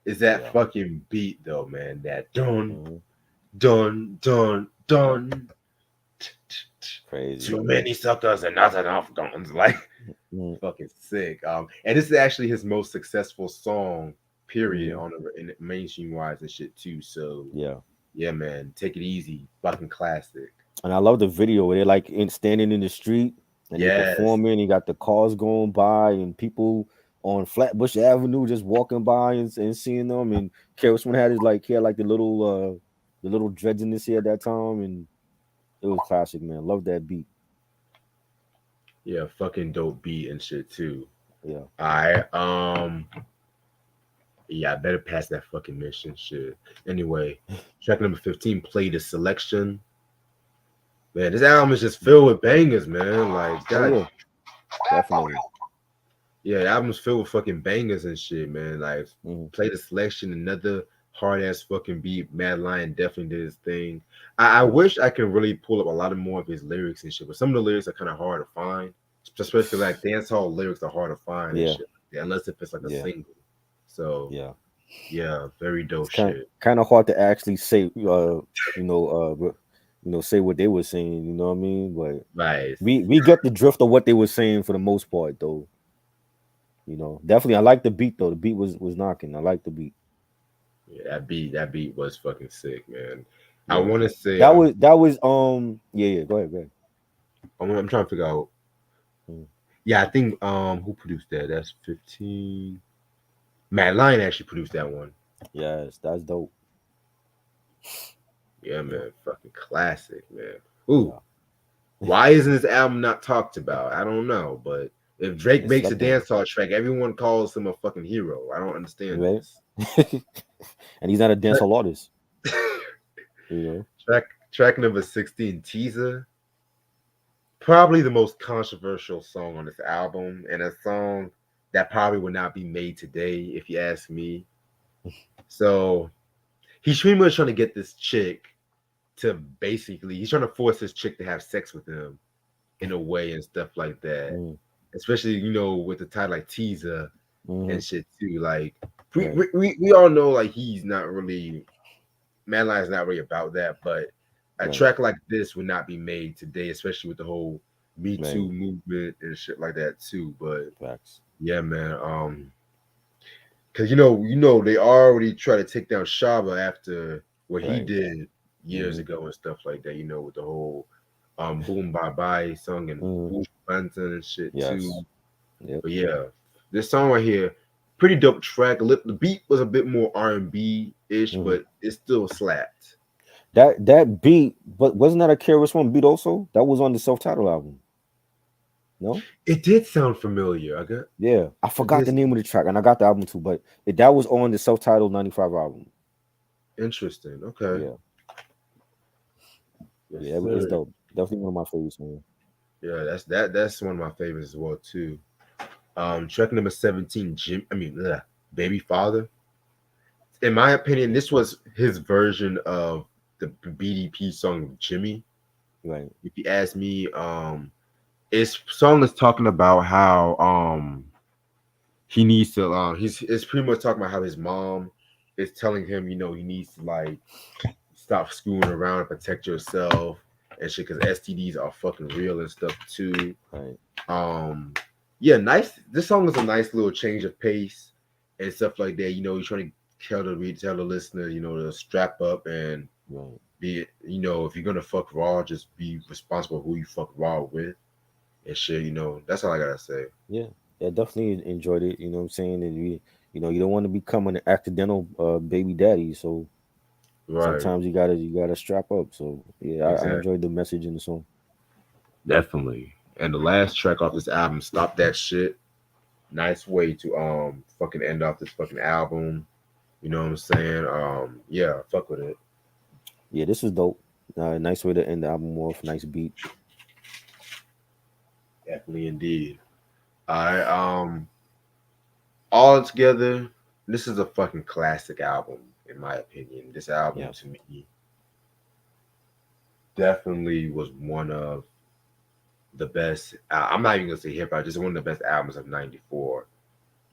is that Yeah. fucking beat though, man. That dun Mhm. dun dun dun. Crazy. Too many suckers and not enough guns. Like Mhm. fucking sick. And this is actually his most successful song, period, Mhm. on in mainstream wise and shit too. So Yeah. yeah, man, Take It Easy, fucking classic. And I love the video where they're like standing in the street and they Yes, performing. You got the cars going by and people on Flatbush Avenue just walking by and seeing them. And Karis One had he had like the little dreads in his hair at that time, and it was classic, man. Love that beat. yeah, fucking dope beat and shit too. Yeah. I yeah, I better pass that fucking mission shit. Anyway, track number 15, Play the Selection. Man, this album is just filled with bangers, man. Like, Oh God, yeah, definitely. yeah, the album's filled with fucking bangers and shit, man. Like, Mhm. Play the Selection, another hard ass fucking beat. Mad Lion definitely did his thing. I wish I could really pull up a lot of more of his lyrics and shit, but some of the lyrics are kind of hard to find, especially like dancehall lyrics are hard to find and Yeah, shit, unless if it's like a yeah, single. So yeah. yeah, very It's dope kind shit. kind of hard to actually say, say what they were saying. You know what I mean? But Nice. we get the drift of what they were saying for the most part, though. Definitely, I like the beat though. The beat was knocking. I like the beat. Yeah, that beat was fucking sick, man. I Yeah, want to say that was yeah. Go ahead. I'm trying to figure out. Mm. Yeah, I think who produced that? That's 15. Matt Lion actually produced that one. Yes, that's dope. Yeah, Yeah, man, fucking classic, man. Ooh, yeah. why isn't this album not talked about? I don't know, but if Drake It's makes a slept on, dancehall track, everyone calls him a fucking hero. I don't understand right? this. And he's not a Track, dancehall artist. You know. track number 16, Teaser. Probably the most controversial song on this album, and a song that probably would not be made today, if you ask me. So he's pretty much trying to get this chick to basically, he's trying to force this chick to have sex with him in a way and stuff like that. Mm, Especially, with the title like teaser hmm. and shit too. Like we, Right, we, we we all know like he's not really Madline's not really about that, but a right, track like this would not be made today, especially with the whole Me right. Too movement and shit like that too. But Facts. yeah, man. Because they already try to take down Shaba after what he Right. did years Hmm. ago and stuff like that. With the whole Boom Bye Bye song and Hmm. Bush Banton and shit too. Yes. Yep. But yeah, this song right here, pretty dope track. The beat was a bit more R&B ish, Hmm. but it still slapped. That beat, but wasn't that a Keras One beat also? That was on the self-titled album. No? It did sound familiar. Yeah. I I forgot did the name of the track, and I got the album too, but that was on the self-titled 95 album. interesting. Okay. Yeah. Yes, Yeah, it's sir. dope. Definitely one of my favorites, man. Yeah, that's one of my favorites as well too. Track number 17, Baby Father. In my opinion, this was his version of the BDP song Jimmy. Right. If you ask me, his song is talking about how he needs to he's it's pretty much talking about how his mom is telling him, he needs to like stop screwing around and protect yourself and shit because STDs are fucking real and stuff too. Right. Um, yeah, nice. This song is a nice little change of pace and stuff like that. You're trying to tell the listener, to strap up and Right. be, if you're gonna fuck raw, just be responsible who you fuck raw with and shit. That's all I gotta say. Yeah. Yeah, definitely enjoyed it. You know what I'm saying? And you don't want to become an accidental baby daddy. So Right, sometimes you gotta strap up. So yeah, I exactly, enjoyed the message in the song. definitely. And the last track off this album, "Stop That Shit." Nice way to fucking end off this fucking album. You know what I'm saying? Yeah, fuck with it. Yeah, this was dope. Nice way to end the album off. Nice beat. Definitely indeed. I all together, this is a fucking classic album, in my opinion. This album Yeah. to me definitely was one of the best. I'm not even gonna say hip hop, just one of the best albums of '94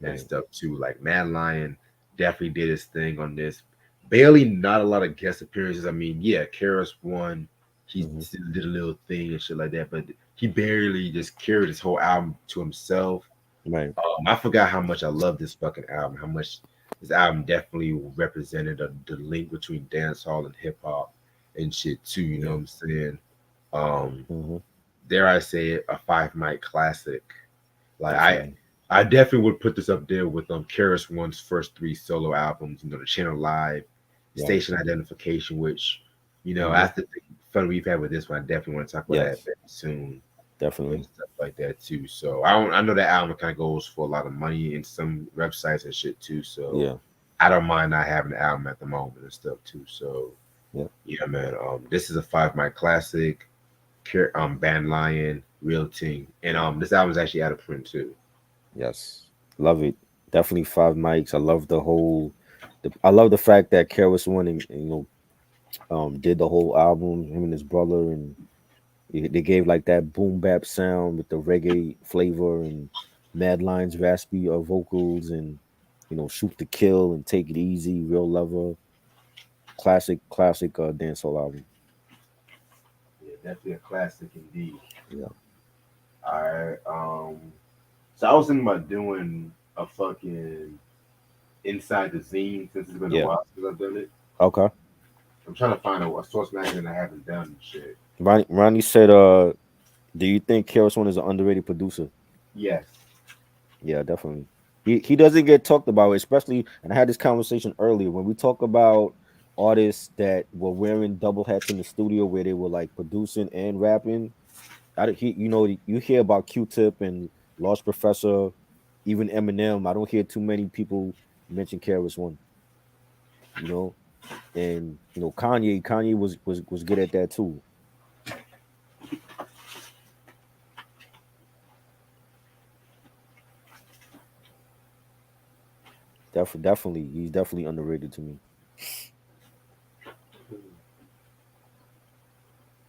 and Right. stuff too. Like Mad Lion definitely did his thing on this. Bailey, not a lot of guest appearances. I mean, yeah, Karis won. He Hmm. did a little thing and shit like that, but he barely just carried his whole album to himself. Right. I forgot how much I love this fucking album. How much this album definitely represented the link between dancehall and hip hop and shit too. You know Yeah. what I'm saying? Um, Hmm. dare I say it, a five mic classic. Like Definitely. I definitely would put this up there with Karis One's first three solo albums. The Channel Live, Right. Station Identification, which Hmm. after the fun we've had with this one, I definitely want to talk about that Yes. very soon and Definitely. stuff like that too. So I know that album kind of goes for a lot of money in some websites and shit too. So Yeah. I don't mind not having the album at the moment and stuff too. So Yeah. yeah, man. This is a five mic classic. Band Lion, Real Ting, and this album is actually out of print too. Yes. Love it. Definitely five mics. I love the whole I love the fact that Karis One did the whole album, him and his brother, and they gave like that boom bap sound with the reggae flavor and Mad Lions raspy vocals and shoot to kill and take it easy, real lover, classic dancehall album. Yeah, definitely a classic indeed. Yeah. All right. So I was thinking about doing a fucking inside the zine since it's been a Yeah. while since I've done it. Okay. I'm trying to find a source magazine I haven't done and shit. Ronnie said, do you think Karis One is an underrated producer? Yes. Yeah, definitely. He doesn't get talked about, especially, and I had this conversation earlier when we talk about artists that were wearing double hats in the studio where they were like producing and rapping. You hear about Q-Tip and Lost Professor, even Eminem. I don't hear too many people mention Karis One, you know, and Kanye was good at that too. Definitely, he's definitely underrated to me.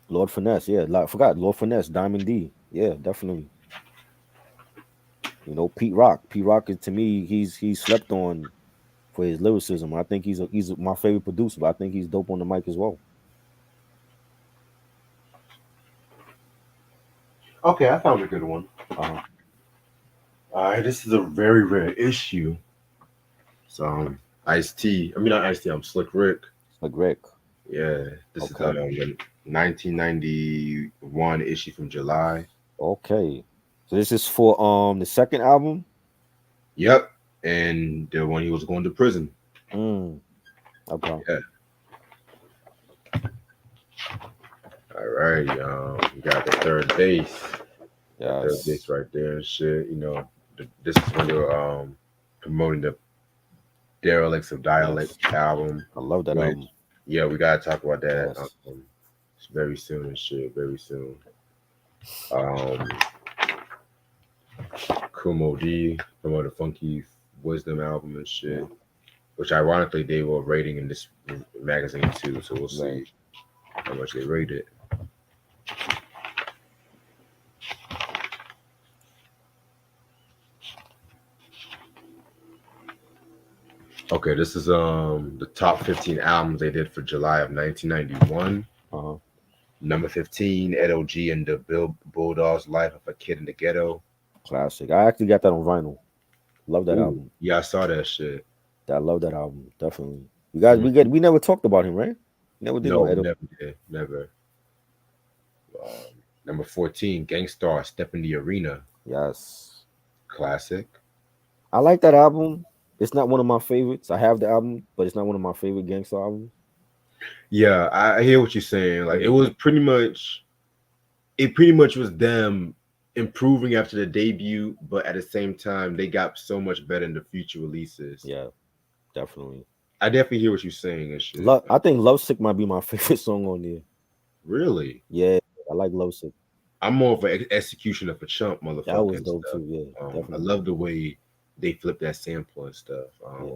Lord Finesse, yeah, I forgot Lord Finesse, Diamond D, yeah, definitely. Pete Rock. Pete Rock is, to me, he's slept on for his lyricism. I think he's my favorite producer, but I think he's dope on the mic as well. Okay, I found a good one. Uh-huh. All right, this is a very rare issue. So, Ice T. I mean, not Ice T. I'm Slick Rick. Like Rick. Yeah, this is Okay. the 1991 issue from July. Okay. So this is for the second album. Yep, and the one he was going to prison. Mm. Okay. Yeah. All right. We got the third base. Got third Yes. base right there and shit. This is when they're promoting the Derelicts of Dialect album. I love that which, album. Yeah, we gotta talk about that Yes. very soon and shit. Very soon. Kumo D promoted Funky Wisdom album and shit. Yeah. Which ironically they were rating in this magazine too. So we'll see Right. how much they rate it. Okay, this is the top 15 albums they did for July of 1991. Uh-huh. Number 15, Ed O.G. and the Bulldog's Life of a Kid in the Ghetto. Classic. I actually got that on vinyl. Love that Ooh, album. yeah, I saw that shit. I love that album. Definitely. You guys, we never talked about him, right? Never did. No, Edo. never did. Never. Number 14, Gangstar, Step in the Arena. Yes. Classic. I like that album. It's not one of my favorites. I have the album, but it's not one of my favorite gangster albums. Yeah, I hear what you're saying. Like it was pretty much was them improving after the debut, but at the same time they got so much better in the future releases. Yeah, definitely. I definitely hear what you're saying and shit. I think Lovesick might be my favorite song on there. Really? Yeah, I like Lovesick. I'm more of an execution of a chump, motherfucker. That was dope too. Yeah, I love the way they flip that sample and stuff. Yeah.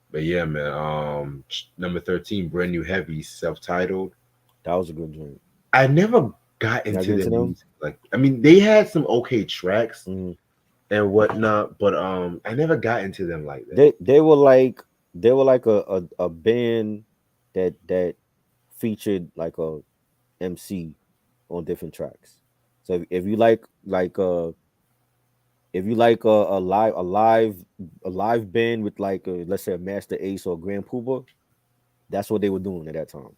But yeah, man. Number 13, Brand New Heavy, self-titled. That was a good joint. I never got into them. Like, I mean, they had some okay tracks and whatnot, but I never got into them like that. They were like a band that featured like a MC on different tracks. So if you like a live band with like let's say a Master Ace or Grand Pooba, that's what they were doing at that time.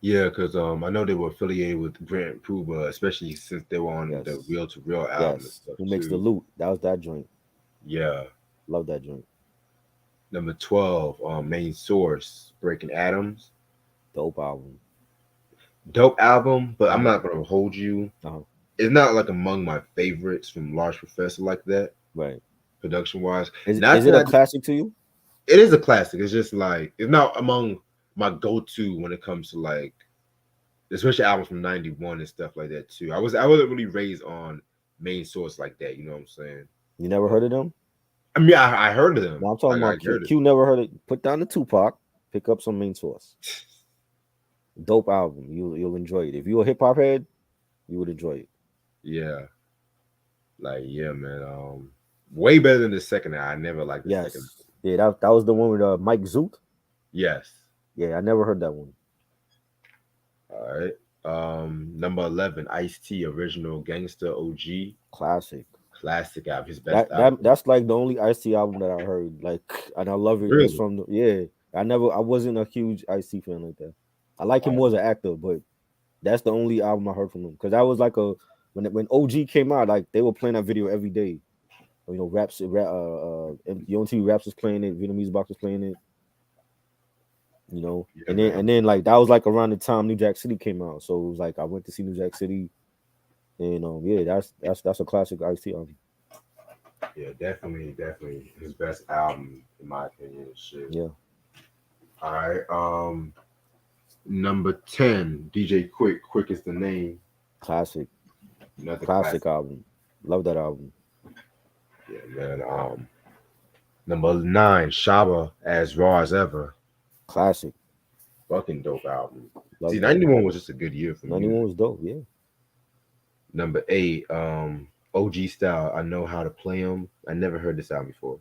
Yeah, because I know they were affiliated with Grand Pooba, especially since they were on the Real to Real album. Yes. Who Makes the Loot? That was that joint. Yeah, love that joint. Number 12, Main Source, Breaking Atoms. Dope album. But I'm not gonna hold you. It's not like among my favorites from Large Professor like that. Right. Production wise. Is it a classic to you? It is a classic. It's just like it's not among my go-to when it comes to like especially albums from 91 and stuff like that too. I wasn't really raised on Main Source like that, you know what I'm saying? You never heard of them? I mean, I heard of them. Now I'm talking Like, about I Q. heard it. Q never heard it. Put down the Tupac. Pick up some Main Source. Dope album. You'll enjoy it. If you're a hip hop head, you would enjoy it. Yeah, like yeah, man. Way better than the second. I never liked the second. Yes. Yeah, that was the one with Mike Zoot. Yes. Yeah, I never heard that one. All right. Number 11, Ice T, original gangster OG, Classic. classic album, his best album. That's like the only Ice-T album that I heard. Like, and I love it just Really? from the. I wasn't a huge Ice-T fan like that. I like him more as an actor, but that's the only album I heard from him. Because that was like when OG came out, like they were playing that video every day. You know, UNT Raps was playing it, Vietnamese Box was playing it. You know, Yeah, and man. then like that was like around the time New Jack City came out, so it was like I went to see New Jack City, and yeah, that's a classic Ice-T album. Yeah, definitely his best album in my opinion. Shit. Yeah, All right. Number 10, DJ Quick. Quick is the name. classic Another classic classic. album. Love that album. Yeah, man. Number 9, Shaba, as raw as ever. Classic. Fucking dope album. Love See, that. 91 was just a good year for 91 me. was dope. Yeah, Number 8, OG Style. I know how to play them. I never heard this album before.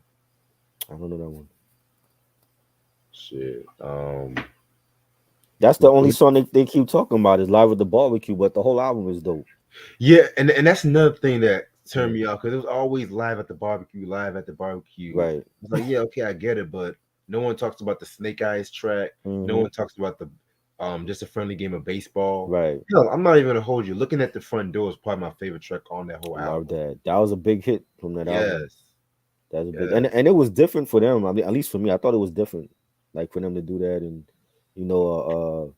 I don't know that one. Shit. That's the only song they keep talking about is Live at the Barbecue, but the whole album is dope. Yeah, and that's another thing that turned me off because it was always live at the barbecue, live at the barbecue. Right. It's like, yeah, okay, I get it, but no one talks about the Snake Eyes track. No one talks about the just a friendly game of baseball. Right. Hell, I'm not even gonna hold you. Looking at the front door is probably my favorite track on that whole Love album. that. That was a big hit from that album. Yes. That's a big, and it was different for them. I mean, at least for me, I thought it was different, like for them to do that, and you know,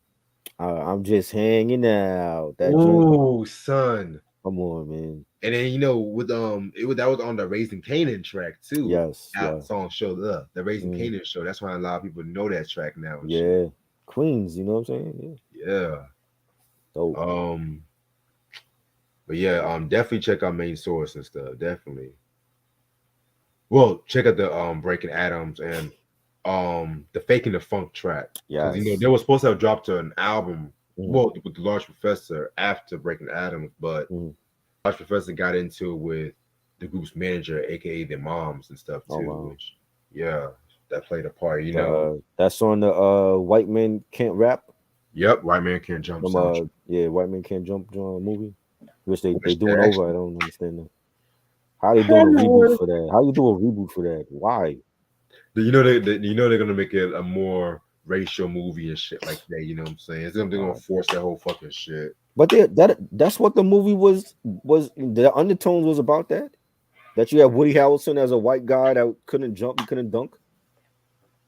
I'm just hanging out. That joint. Ooh, son. Come on, man. And then with that was on the Raising Canaan track too. Yes. Out Yeah. song show the Raising Canaan show. That's why a lot of people know that track now. And Yeah. shit. Queens. You know what I'm saying? Yeah. Yeah. Dope. But yeah, definitely check out Main Source and stuff. Definitely. Well, check out the Breaking Atoms and the Faking the Funk track. Because Yes. they were supposed to have dropped an album, Mhm. well, with the Large Professor after Breaking Atoms, but Large Professor got into it with the group's manager, aka the moms and stuff too. Oh, wow. Which, yeah, that played a part. You know, that's on the White Men Can't Rap. Yep, White Man Can't Jump. Yeah, White Men Can't Jump movie, which they Which doing they over. I don't understand that. How they doing a reboot for that? How you do a reboot for that? Why? You know they're gonna make it a more racial movie and shit like that. You know what I'm saying? They're gonna force that whole fucking shit. But that's what the movie was. The undertones was about that you have Woody Harrelson as a white guy that couldn't jump, he couldn't dunk.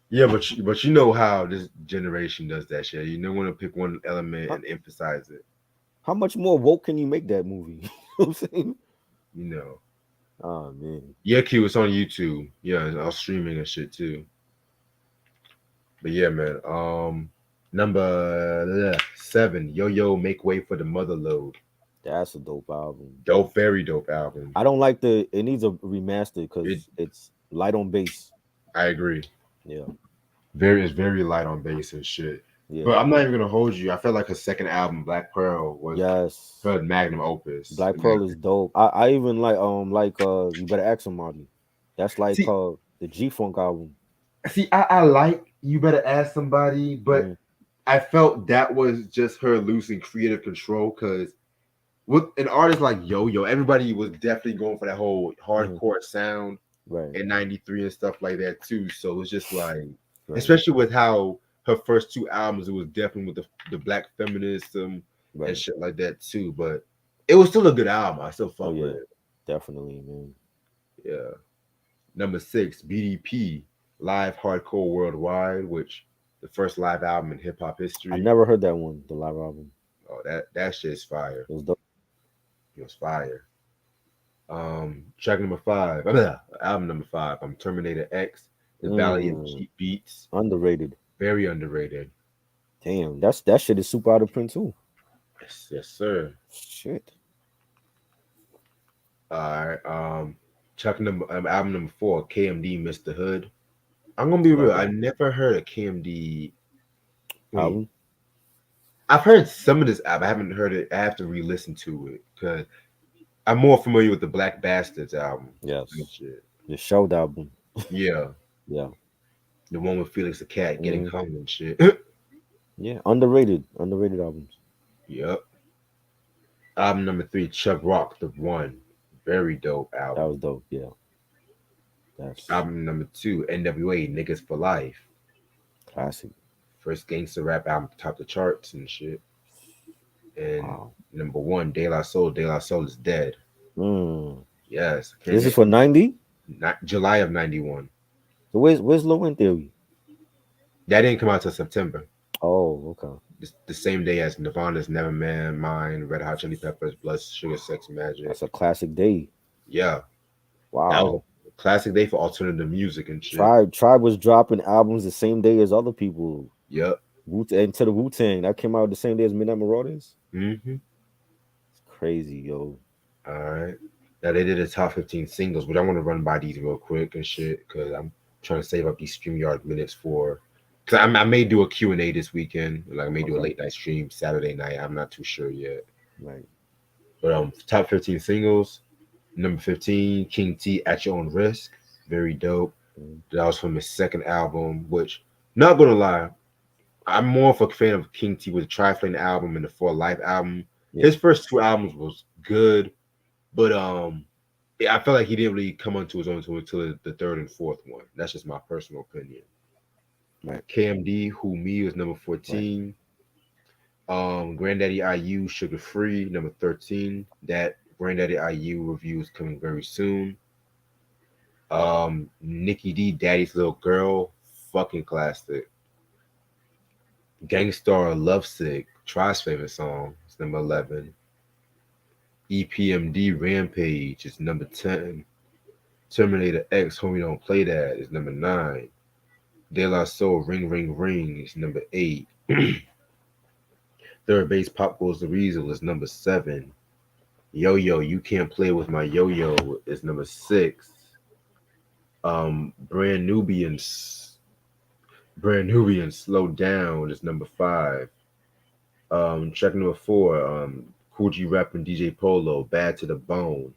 Yeah, but you know how this generation does that shit. You don't want to pick one element and emphasize it. How much more woke can you make that movie? You know what I'm saying? You know. Oh man. Yeah, Q, it's on YouTube. Yeah, I was streaming and shit too. But yeah, man. Number 7, Yo Yo, Make Way for the Mother Load. That's a dope album. Dope, very dope album. I don't like it needs a remaster because it's light on bass. I agree. Yeah. It's very light on bass and shit. Yeah. But I'm not even gonna hold you. I felt like her second album, Black Pearl, was her magnum opus. Black Pearl is dope. I even like You Better Ask Somebody. That's like the G-Funk album. See, I like You Better Ask Somebody, but I felt that was just her losing creative control because with an artist like Yo-Yo, everybody was definitely going for that whole hardcore sound in 93 and stuff like that too. So it was just like, especially with how her first 2 albums, it was definitely with the black feminism and shit like that too. But it was still a good album. I still fuck with it. Definitely, man. Yeah. Number 6, BDP, Live Hardcore Worldwide, which the first live album in hip hop history. I never heard that one, the live album. Oh, that shit's fire. It was dope. It was fire. Track number 5, album number 5, Terminator X, The Valley of Cheap Beats. Underrated. Very underrated. Damn, that shit is super out of print too. Yes, sir. Shit. All right. album number 4, KMD Mr. Hood. I'm gonna be Love real. I that never heard of KMD. Wait, album. I've heard some of this album. I haven't heard it. I have to re-listen to it because I'm more familiar with the Black Bastards album. And Yes, shit. the Showed album. Yeah, Yeah. the one with Felix the Cat getting Mm, hung and shit. yeah, underrated albums. Yep. Album number 3, Chubb Rock, The One. Very dope That album. was dope. Yeah, that's Album number 2, NWA, Niggas for Life. classic. First gangster rap album to top the charts and shit. And Wow. number 1, De La Soul. De La Soul is dead. Mm. Yes. This is for 90. Not July of 91. So where's Low End Theory? That didn't come out till September. Oh, okay. The same day as Nirvana's Nevermind, Mine, Red Hot Chili Peppers, Blood Sugar Sex Magic. That's a classic day. Yeah. That was Wow. a classic day for alternative music and shit. Tribe was dropping albums the same day as other people. Yep. And to the Wu Tang that came out the same day as Midnight Marauders. Mm-hmm. It's crazy, yo. All right. Now they did the top 15 singles, but I want to run by these real quick and shit because I'm trying to save up these StreamYard minutes for. Because I may do a Q&A this weekend. Like I may do a Okay. late night stream Saturday night. I'm not too sure yet. Right. But top 15 singles. Number 15, King T, At Your Own Risk. Very dope. Mm. That was from his second album, which, not gonna lie, I'm more of a fan of King T with the Trifling album and the For Life album. Yeah. His first 2 albums was good, but yeah, I felt like he didn't really come onto his own until the third and fourth one. That's just my personal opinion. Right. KMD, Who Me was number 14. Granddaddy IU, Sugar Free, number 13. That Granddaddy IU review is coming very soon. Nikki D, Daddy's Little Girl, fucking classic. Gangstar Lovesick, Try's favorite song, is number 11. EPMD Rampage is number 10. Terminator X, Homie Don't Play That, is number 9. De La Soul, Ring Ring Ring, is number 8. Third Base Pop Goes the Weasel is number 7. Yo Yo, You Can't Play With My Yo Yo is number 6. Brand Nubians, Slow Down is number 5. Track number 4, Cool G Rap and DJ Polo, Bad to the Bone.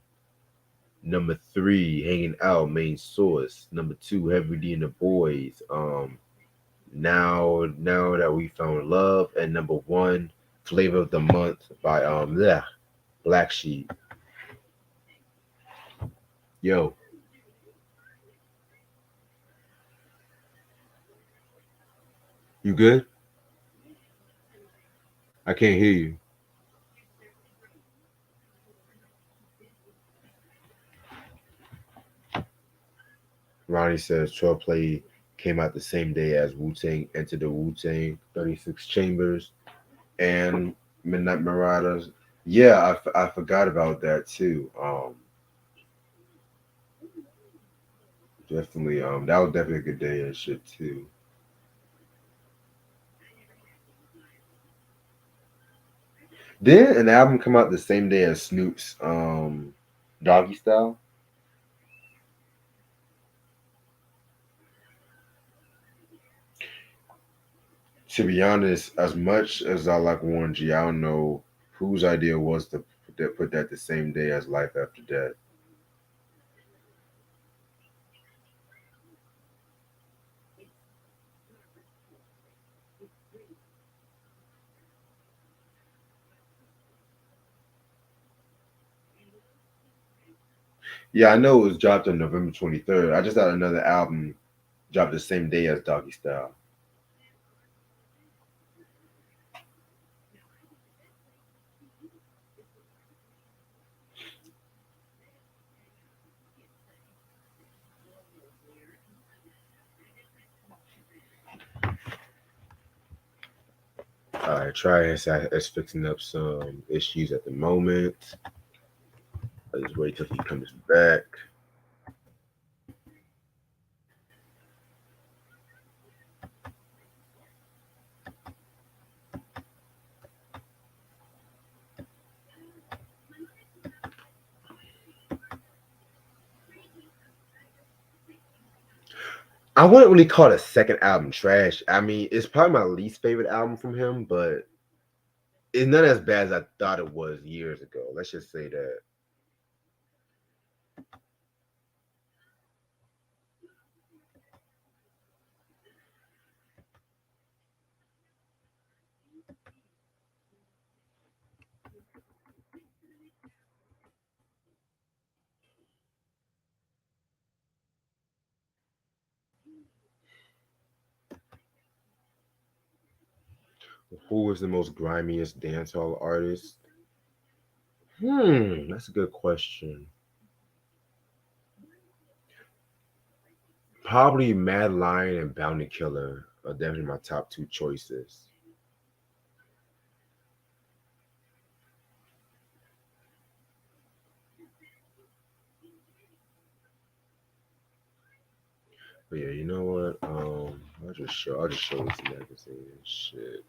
Number 3, Hanging Out, Main Source. Number 2, Heavy D and the Boys. Now that we found love. And number 1, Flavor of the Month by Black Sheep. Yo. You good? I can't hear you. Ronnie says 12 Play came out the same day as Wu-Tang entered the Wu-Tang 36 Chambers and Midnight Marauders. Yeah, I forgot about that too. Definitely, that was definitely a good day and shit too. Did an album come out the same day as Snoop's Doggy Style? To be honest, as much as I like Warren G, I don't know whose idea was to put that the same day as Life After Death. Yeah, I know it was dropped on November 23rd. I just had another album dropped the same day as Doggy Style. All right, is fixing up some issues at the moment. I just wait till he comes back. I wouldn't really call the second album trash. I mean, it's probably my least favorite album from him, but it's not as bad as I thought it was years ago. Let's just say that. Who was the most grimiest dancehall artist? That's a good question. Probably Mad Lion and Bounty Killer are definitely my top two choices. But yeah, you know what? I'll just show this magazine and shit.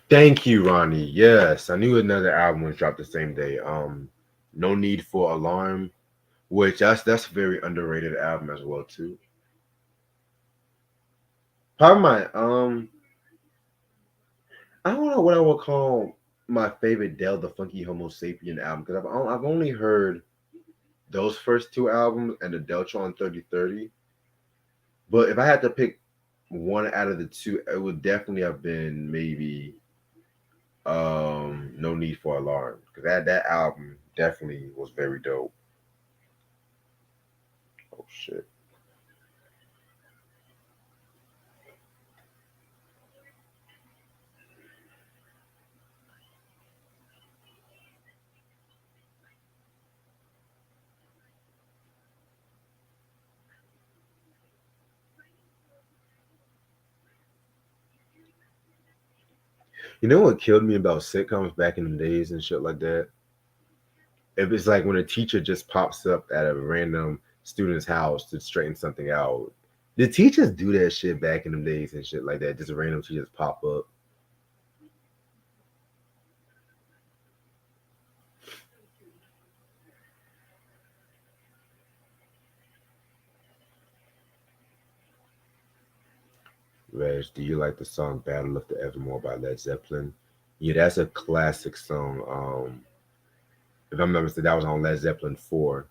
Thank you, Ronnie. Yes, I knew another album was dropped the same day. No Need for Alarm, which that's a very underrated album as well too. Probably my I don't know what I would call my favorite Del the Funky Homo Sapien album because I've only heard those first two albums and the Deltron 3030. But if I had to pick one out of the two, it would definitely have been maybe No Need for Alarm because that album definitely was very dope. Oh shit. You know what killed me about sitcoms back in the days and shit like that? If it's like when a teacher just pops up at a random student's house to straighten something out. The teachers do that shit back in the days and shit like that. Just random teachers pop up. Reg, do you like the song Battle of the Evermore by Led Zeppelin? Yeah, that's a classic song. If I'm not mistaken, that was on Led Zeppelin 4.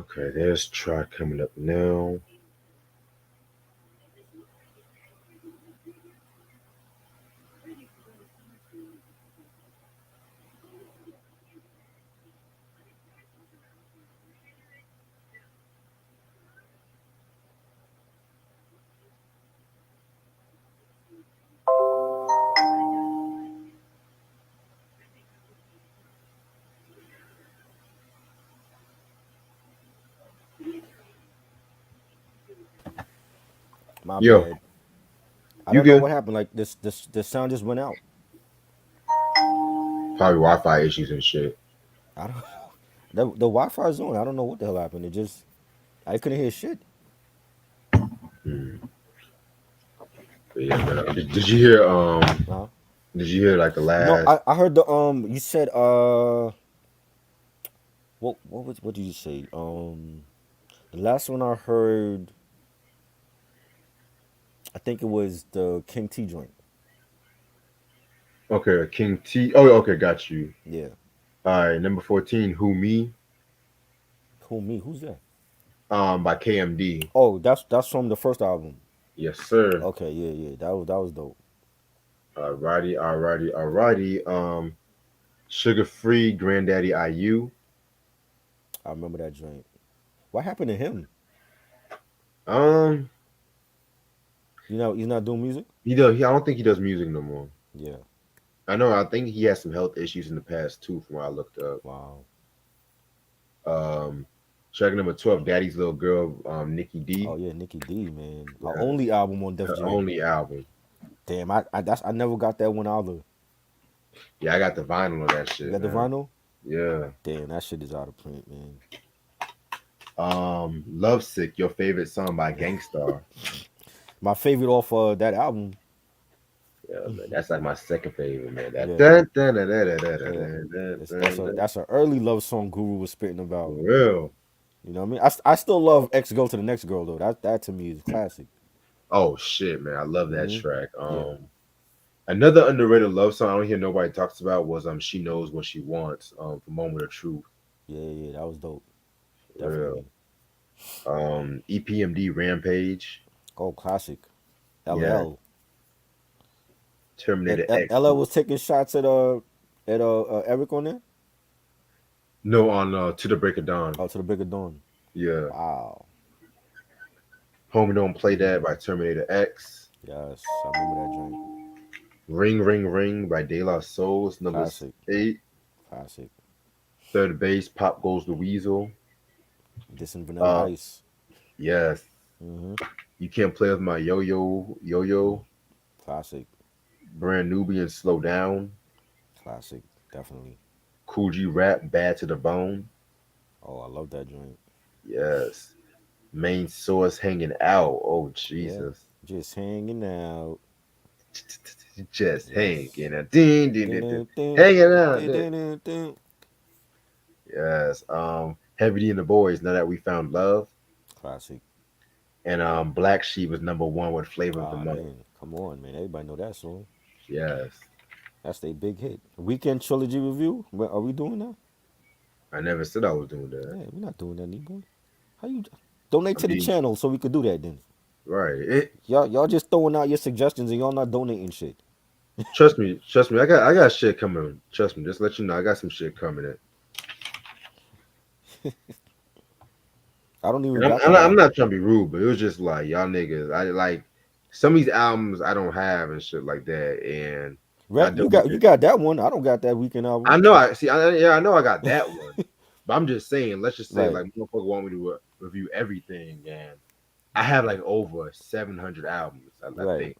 Okay, there's Try coming up now. My Yo, bad. I you don't know good? what happened. Like this sound just went out. Probably Wi-Fi issues and shit. I don't. The Wi-Fi is on. I don't know what the hell happened. It just I couldn't hear shit. Hmm. But yeah, man. Did you hear Huh? did you hear like the No, last I heard the you said what did you say? The last one I heard, I think it was the King T joint. okay, King T? Oh, okay, got you. Yeah. All right, number 14, Who Me? Who me? Who's that? By KMD. Oh, that's from the first album. Yes, sir. Okay, yeah. That was dope. Alrighty. Sugar Free, Granddaddy IU. I remember that joint. What happened to him? Um, He's not doing music. he does. I don't think he does music no more. Yeah. I know. I think he has some health issues in the past too, from what I looked up. Wow. Um, Track number 12, Daddy's Little Girl, Nikki Oh D. yeah, Nikki D, man. Her Yeah, only album on Def her Jam. only album. Damn, I never got that one either. Yeah, I got the vinyl on that You shit, got the man. vinyl? Yeah. Damn, that shit is out of print, man. Lovesick, your favorite song by Gangstar. My favorite off that album. Yeah, man, that's like my second favorite, man. That Yeah, dun, dun, dun, dun, dun, dun, dun, yeah. dun, That's dun, that's a dun. that's an early love song Guru was spitting For about. real. You know what I mean? I still love X Go to the Next Girl though. That to me is classic. Oh shit, man, I love that Hmm. track. Yeah, Another underrated love song I don't hear nobody talks about was She Knows What She Wants, for Moment of Truth. yeah. That was dope. For real. Definitely. EPMD Rampage. Oh, classic. Yeah. LL. And Terminator X. LL was taking shots at Eric on there. No, on To the Break of Dawn. Oh, to the Bigger Dawn. Yeah. Wow. Homie Don't Play That by Terminator X. Yes, I remember that joint. Ring Ring Ring by De La Souls, number Classic. 8. Classic. Third base, Pop Goes the Weasel. This and Vanilla Uh, Ice. yes. Hmm. You Can't Play With My Yo-Yo. Classic. Brand Nubian Slow Down. Classic. Definitely. Cool G Rap, Bad to the Bone. Oh, I love that joint. Yes. Main Source Hanging Out. Oh, Yeah. Jesus. Just hanging out. Just Yes. hanging out. Ding, ding, ding, ding. Dun, dun, Hanging out. dun, dun, dun, dun. Yes. Heavy D and the Boys, Now That We Found Love. Classic. And Black Sheep was number 1 with Flavor of the Ah, Month. man. Come on, man. Everybody know that song. Yes. That's their big hit. Weekend Trilogy Review. Are we doing that? I never said I was doing that. Yeah, we're not doing that, boy. How you donate I'm to the being channel so we could do that then? right. Y'all just throwing out your suggestions and y'all not donating shit. Trust me. I got shit coming. Trust me. Just let you know, I got some shit coming in. I don't even And got I'm that not, I'm album. not trying to be rude, but it was just like y'all niggas. I like some of these albums I don't have and shit like that, and y'all Rap, you double. got that one. I don't got that Weekend album. I know. I see. I know. I got that one, but I'm just saying. Let's just say Right. like motherfucker want me to review everything, and I have like over 700 albums. I Right. think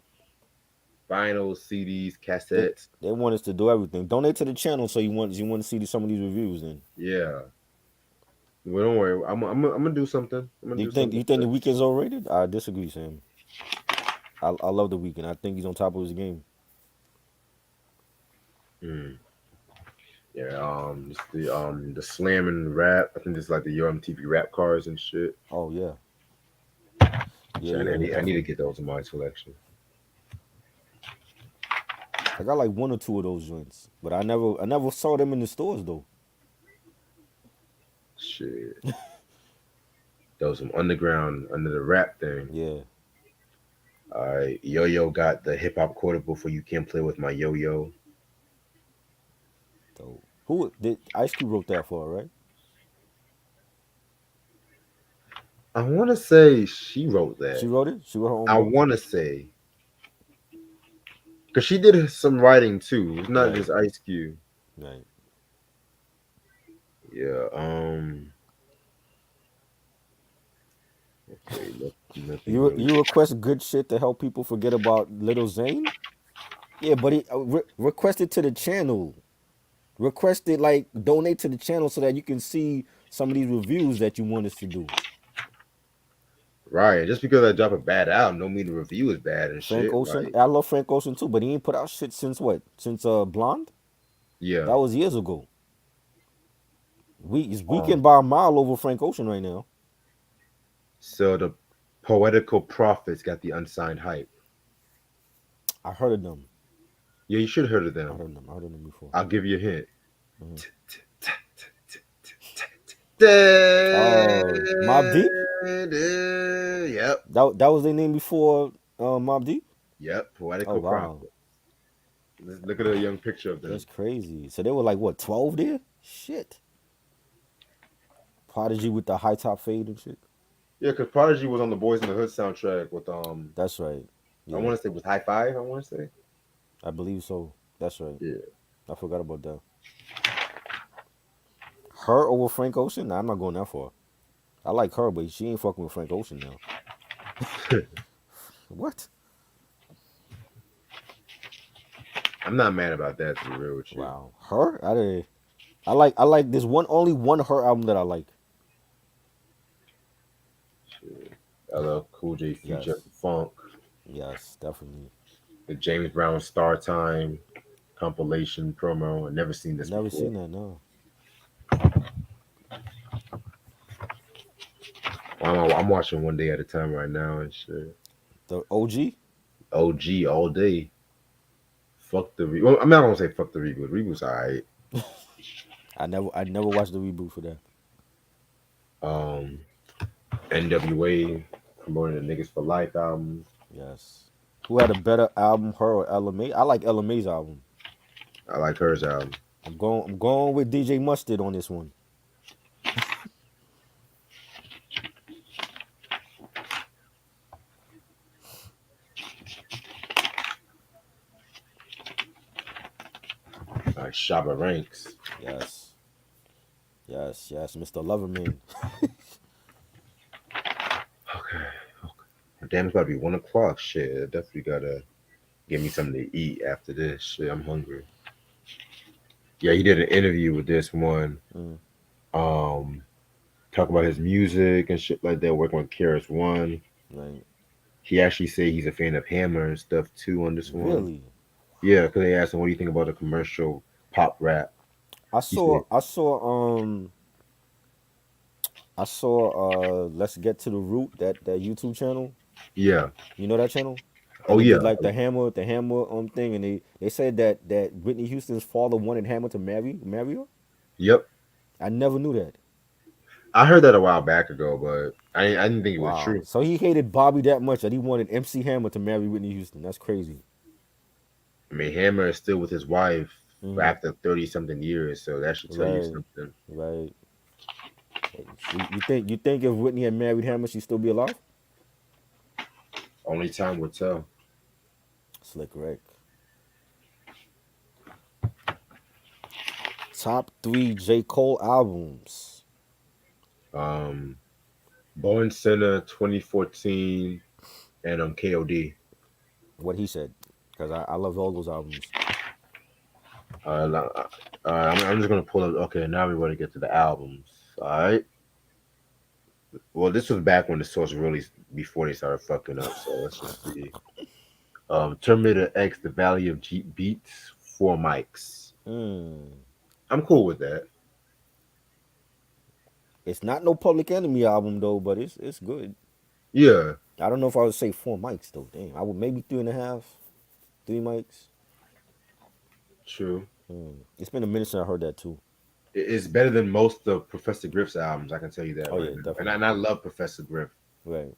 vinyls, CDs, They cassettes. they want us to do everything. Donate to the channel so you want to see some of these reviews then. Yeah. Well, don't worry. I'm gonna do something. I'm gonna Do you do think something. you think the Weekend's overrated? I disagree, Sam. I love the Weekend. I think he's on top of his game. Mm. Yeah. It's the slamming rap. I think it's like the Yo MTV rap cars and shit. Oh yeah. Yeah, Shit, yeah, I need to definitely. get those in my collection. I got like one or two of those joints, but I never saw them in the stores though. Shit. Those some underground under the rap thing. Yeah. All right. Yo Yo got the hip hop quotable for You Can't Play With My Yo Yo. Dope. Who did Ice Cube wrote that for, right? I want to say she wrote She that. wrote it. She wrote her own I bars. want to say because she did some writing too. It's not Right. just Ice Cube. Right. Yeah. Okay. Nothing You really. you request good shit to help people forget about Little Zane? Yeah, but he request it to the channel. Request it like donate to the channel so that you can see some of these reviews that you want us to do. Right. Just because I drop a bad album, don't mean the review is bad and Frank shit. Ocean, Like, I love Frank Ocean too, but he ain't put out shit since what? Since Blonde? yeah. That was years ago. It's Um. Weekend by a mile over Frank Ocean right now. So the Poetical Prophets got the unsigned hype. I heard of them. Yeah, you should have heard of I them. heard of them. I heard of them before. I'll give you a hint. Mhm. Oh, Mob Deep. Yep. That was their name before Mob Deep. Yep, Oh Poetical wow, Prophet. Look at a young picture of that's them. crazy. So they were like what 12 there? Shit. Prodigy with the high top fade and shit. Yeah, because Prodigy was on the Boys in the Hood soundtrack with That's right. I Yeah, want to say it was High Five. I want to say. I believe so. That's right. Yeah. I forgot about that. Her over Frank Ocean? Nah, I'm not going that far. I like her, but she ain't fucking with Frank Ocean now. What? I'm not mad about that to be real with you. Wow. Her? I like this one only one her album that I like. Shit. LL Cool J feature Yes. Funk, Yes, definitely. the James Brown Star Time compilation promo. I never seen I this never before. seen that, no. I'm watching one day at a time right now and shit. The OG? OG all day. Fuck the well, I'm not gonna say fuck the reboot. Reboot's alright. I never watched the reboot for that. Um, NWA promoting the Niggas for Life album. Yes. Who had a better album, her or LMA? I like LMA's album. I like hers album. I'm going with DJ Mustard on this one. I like Shabba Ranks. Yes. Yes, yes, Mr. Loverman. Okay. Damn, it's about to be 1 o'clock. Shit, I definitely gotta give me something to eat after this. Shit, I'm hungry. Yeah, he did an interview with this one. Mm, Um, talk about his music and shit like that. Working with Keras One. right. He actually said he's a fan of Hammer and stuff too on this one. Really? Yeah, because they asked him, "What do you think about the commercial pop rap?" I He said, saw I saw I saw Let's Get to the Root, that YouTube channel. "Yeah, You know that channel? oh And they did yeah, like the hammer thing, and they said that Whitney Houston's father wanted Hammer to marry her. yep." I never knew that. I heard that a while back ago, but I didn't think it was Wow. true. So he hated Bobby that much that he wanted MC Hammer to marry Whitney Houston. That's crazy. I mean, Hammer is still with his wife Hmm. after 30 something years, so that should tell you Right. something. Right. You think if Whitney had married Hammer, she'd still be alive? Only time will tell. Slick Rick. Top three J. Cole albums. Um, Born Center 2014 and KOD. What he said. Because I love all those albums. I'm just gonna pull up. Okay, now we want to get to the albums. All right. Well, this was back when the source really before they started fucking up. So let's just see. Terminator X, The Valley of Jeep Beats, 4 mics. Mm. I'm cool with that. It's not no Public Enemy album though, but it's good. Yeah, I don't know if I would say 4 mics though. Damn, I would maybe 3.5, 3 mics. true. It's been a minute since I heard that too. It's better than most of Professor Griff's albums. I can tell you that Oh right yeah, now. And definitely. I love Professor Griff. Right,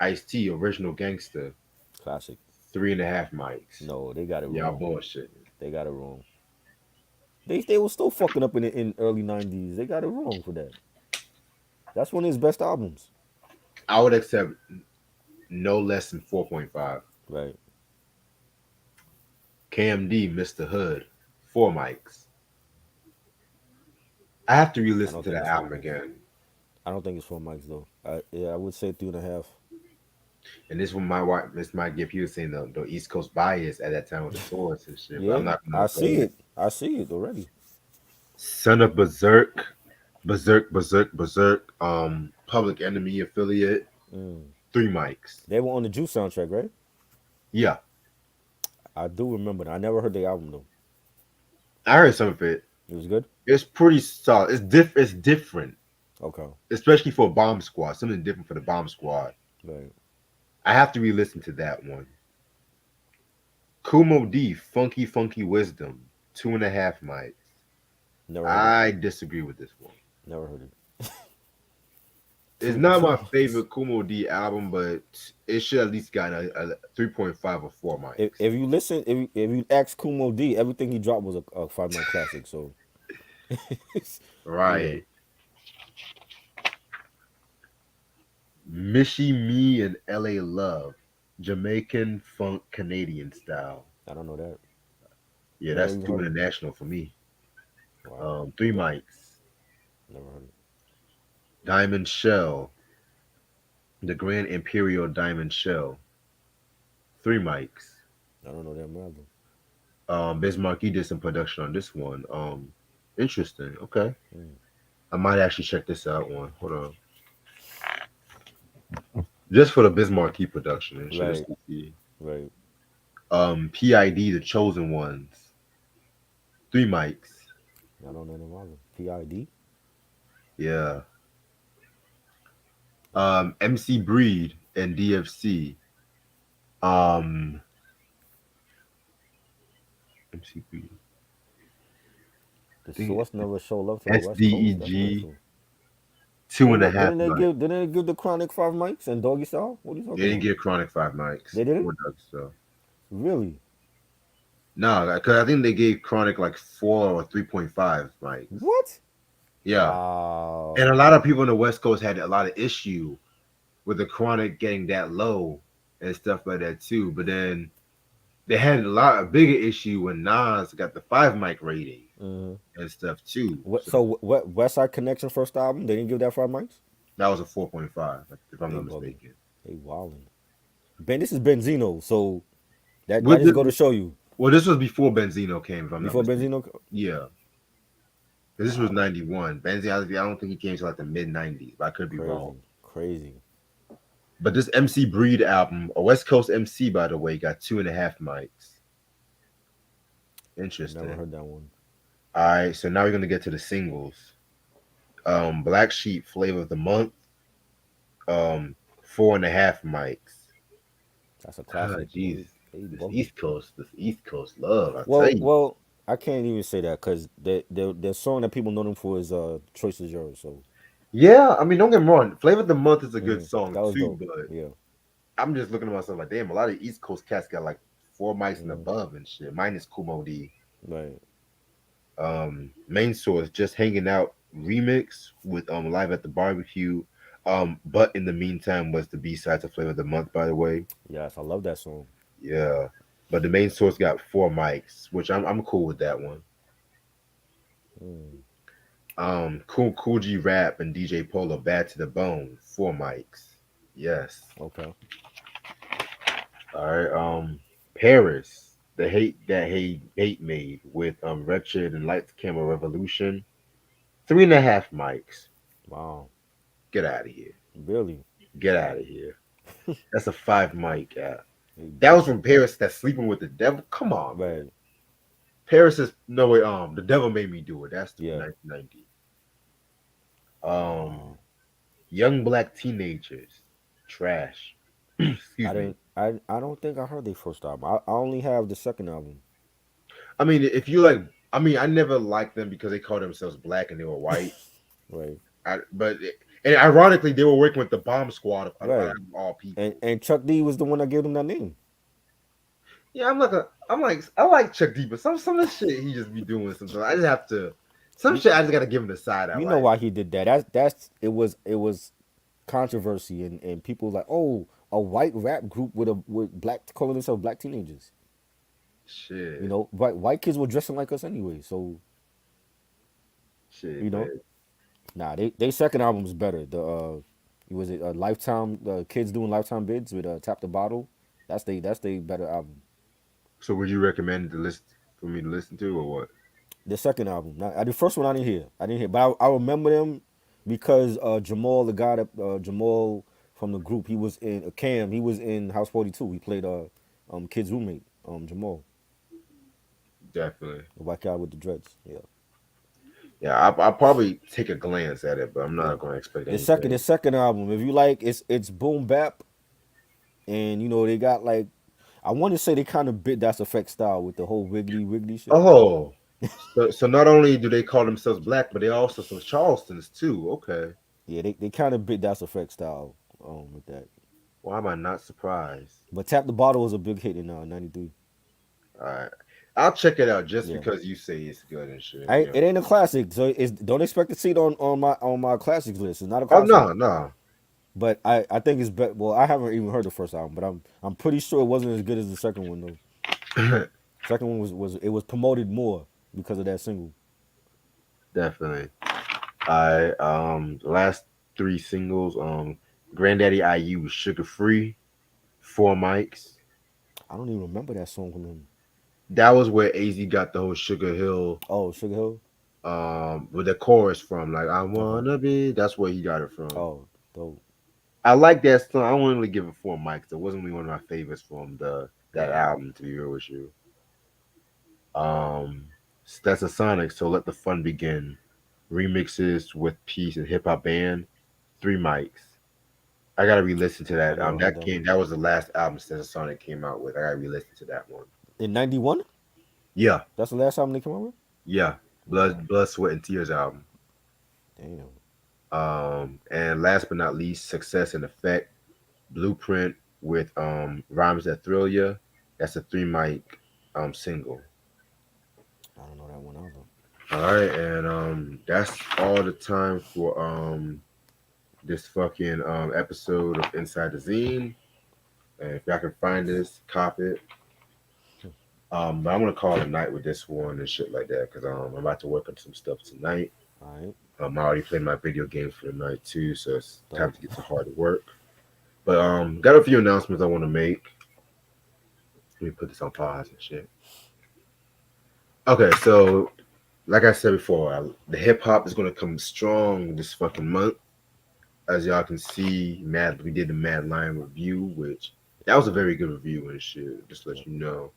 Ice T, Original Gangster, classic. 3.5 mics. No, they got it Y'all wrong. bullshit. They got it wrong. They were still fucking up in early '90s. They got it wrong for that. That's one of his best albums. I would accept no less than 4.5. Right. KMD, Mr. Hood, 4 mics. I have to I re-listen don't to think the it's four album mics. again. I don't think it's 4 mics though. Yeah, I would say 3.5. And this one might give you saying the East Coast bias at that time with the source and shit. But I'm Yeah, not gonna I play see it. it. I see it already. Son of Berserk, Berserk. Public Enemy affiliate, Mm. 3 mics. They were on the Juice soundtrack, right? Yeah, I do remember that. I never heard the album though. I heard some of it. It was good. It's pretty solid. It's different, Okay. especially for Bomb Squad. Something different for the Bomb Squad. Right. I have to re-listen to that one. Kumo D, Funky Wisdom, 2.5 mics. Never heard it. I disagree with this one. Never heard it. It's Two not two my mics. favorite Kumo D album, but it should at least got a 3.5 or 4 mics. If you listen, if you ask Kumo D, everything he dropped was a 5 mic classic. So yeah, Right. Mishi Me and LA Love. Jamaican funk Canadian style. I don't know that. Yeah, Never that's even too heard of it. international for me. Wow, 3 mics. never heard it. Diamond Shell. The Grand Imperial Diamond Shell. 3 mics. I don't know that either. Bismarck, you did some production on this one. Interesting. Okay. Mm. I might actually check this out one. Hold on. Just for the Bismarck production and shit. Just Right, to see. right. PID, The Chosen Ones. 3 mics. I don't know them either. PID. Yeah. Okay. MC Breed and DFC. Um, MC Breed. The I think source never show love to the West Coast. That's SDEG. mental. Two Hold and a up, half mics. didn't they give the Chronic 5 mics and Doggy Style? What are you They talking didn't about? get Chronic 5 mics. They didn't? Or Doug stuff. Really? No, because I think they gave Chronic like 4 or 3.5 mics. What? Yeah. And a Wow. lot of people in the West Coast had a lot of issue with the Chronic getting that low and stuff like that too. But then they had a bigger issue when Nas got the 5 mic rating Mm-hmm. and stuff too. What? So So what? West Side Connection first album? They didn't give that 5 mics. that was a 4.5, if I'm They not bugging. mistaken. They wilding. Ben, this is Benzino. So that With just the, go to show you. well, this was before Benzino came, if I'm not Before mistaken. Benzino. Yeah, 'cause this was Wow. 91. Benzino, I don't think he came to like the mid 90s, but I could be wrong. Crazy. Crazy. But this MC Breed album, a West Coast MC, by the way, got 2.5 mics. Never Interesting. heard that one. All right, so now we're gonna get to the singles. Black Sheep Flavor of the Month, 4.5 mics. That's a Ah, classic. jeez, They bugging. This East Coast love, I tell Well, you. well, I can't even say that because the song that people know them for is "Choice Is Yours." So Yeah, I mean, don't get me wrong. Flavor of the Month is a good song that was too, dope. but Yeah. I'm just looking at myself like, damn, a lot of East Coast cats got like 4 mics and Mm, above and shit. Minus Kumo D. right. Main Source, Just Hanging Out remix with Live at the Barbecue. But in the meantime was the B-side to Flavor of the Month, by the way. Yes, I love that song. Yeah. But the Main Source got 4 mics, which I'm cool with that one. Mm, Cool G Rap and DJ Polo Bad to the Bone, 4 mics. Yes. okay. All right. Paris, the hate made with Wretched and Lights Camera Revolution, 3.5 mics. Wow. Get out of here. Really? Get out of here. That's a 5 mic. Yeah. They That was bugging. from Paris. That's Sleeping with the Devil. Come on, man. Right. Paris is no way. The Devil Made Me Do It. That's from Yeah. 1990. Um, Wow. Young Black Teenagers, trash. I Excuse me. didn't. I don't think I heard their first album. I only have the second album. I mean, if you like, I mean, I never liked them because they called themselves black and they were white. Right. And ironically, they were working with the Bomb Squad out Right. of all And people. Chuck D was the one that gave them that name. Yeah, I like Chuck D, but some of the shit he just be doing sometimes. I just have to some You shit I just gotta give him the side eye. you know Like, why he did that? That's it was controversy and people like, oh, a white rap group with black calling themselves black teenagers. You shit, know, white kids were dressing like us anyway. So you shit, know, man. nah, they second album is better. Was it Lifetime? The kids doing Lifetime bids with Tap the Bottle. That's they better album. So would you recommend the list for me to listen to or what? The second album. Now, the first one I didn't hear. But I remember them because Jamal, the guy that Jamal from the group, he was in Cam. He was in House 42. He played kid's roommate, Jamal, Definitely. the white guy with the dreads. Yeah, Yeah, I'll probably take a glance at it, but I'm yeah. not gonna expect The anything. second album, if you like, it's boom bap, and they got like, I want to say they kind of bit Das Effect style with the whole wiggly wiggly shit. Oh, so not only do they call themselves black, but they also some Charlestons too. Okay. Yeah, they kind of bit Das Effect style with that. Why am I not surprised? But Tap the Bottle was a big hit in '93. All right, I'll check it out just Yeah, because you say it's good and shit. it ain't a classic, so it's don't expect to see it on my classics list. It's not a Oh classic, no, no, but I think it's better. Well, I haven't even heard the first album, but I'm pretty sure it wasn't as good as the second one though. Second one was it was promoted more because of that single. definitely. I last three singles. Granddaddy IU was Sugar Free, Four Mics. I don't even remember that song from him. That was where AZ got the whole Sugar Hill Oh, Sugar Hill. with the chorus from. Like I Uh huh. wanna be. That's where he got it from. Oh, dope. I like that song. I wouldn't really give it Four Mics. It wasn't really one of my favorites from the that Yeah. album. To be real with you. Um, that's a Sonic. So let the fun begin. Remixes with Peace and Hip Hop Band. Three Mics. I gotta re-listen to I that. never heard That that came. one. That was the last album Sonic came out with. I gotta re-listen to that one. In '91, Yeah, that's the last album they came out with. yeah. Wow. Blood, Sweat, and Tears album. Damn. And last but not least, Success and Effect Blueprint with Rhymes That Thrill Ya. That's a three mic single. I don't know that one either. All right, and that's all the time for this fucking episode of Inside the Zine. And if y'all can find this, cop it. But I'm gonna call it a night with this one and shit like that because I'm about to work on some stuff tonight. All right. I already played my video games for the night too, so it's time Dope. to get to hard work. But got a few announcements I want to make. Let me put this on pause and shit. Okay, so like I said before, the hip hop is gonna come strong this fucking month. As y'all can see, we did the Mad Lion review, which that was a very good review and shit. Just to let Yep. you know.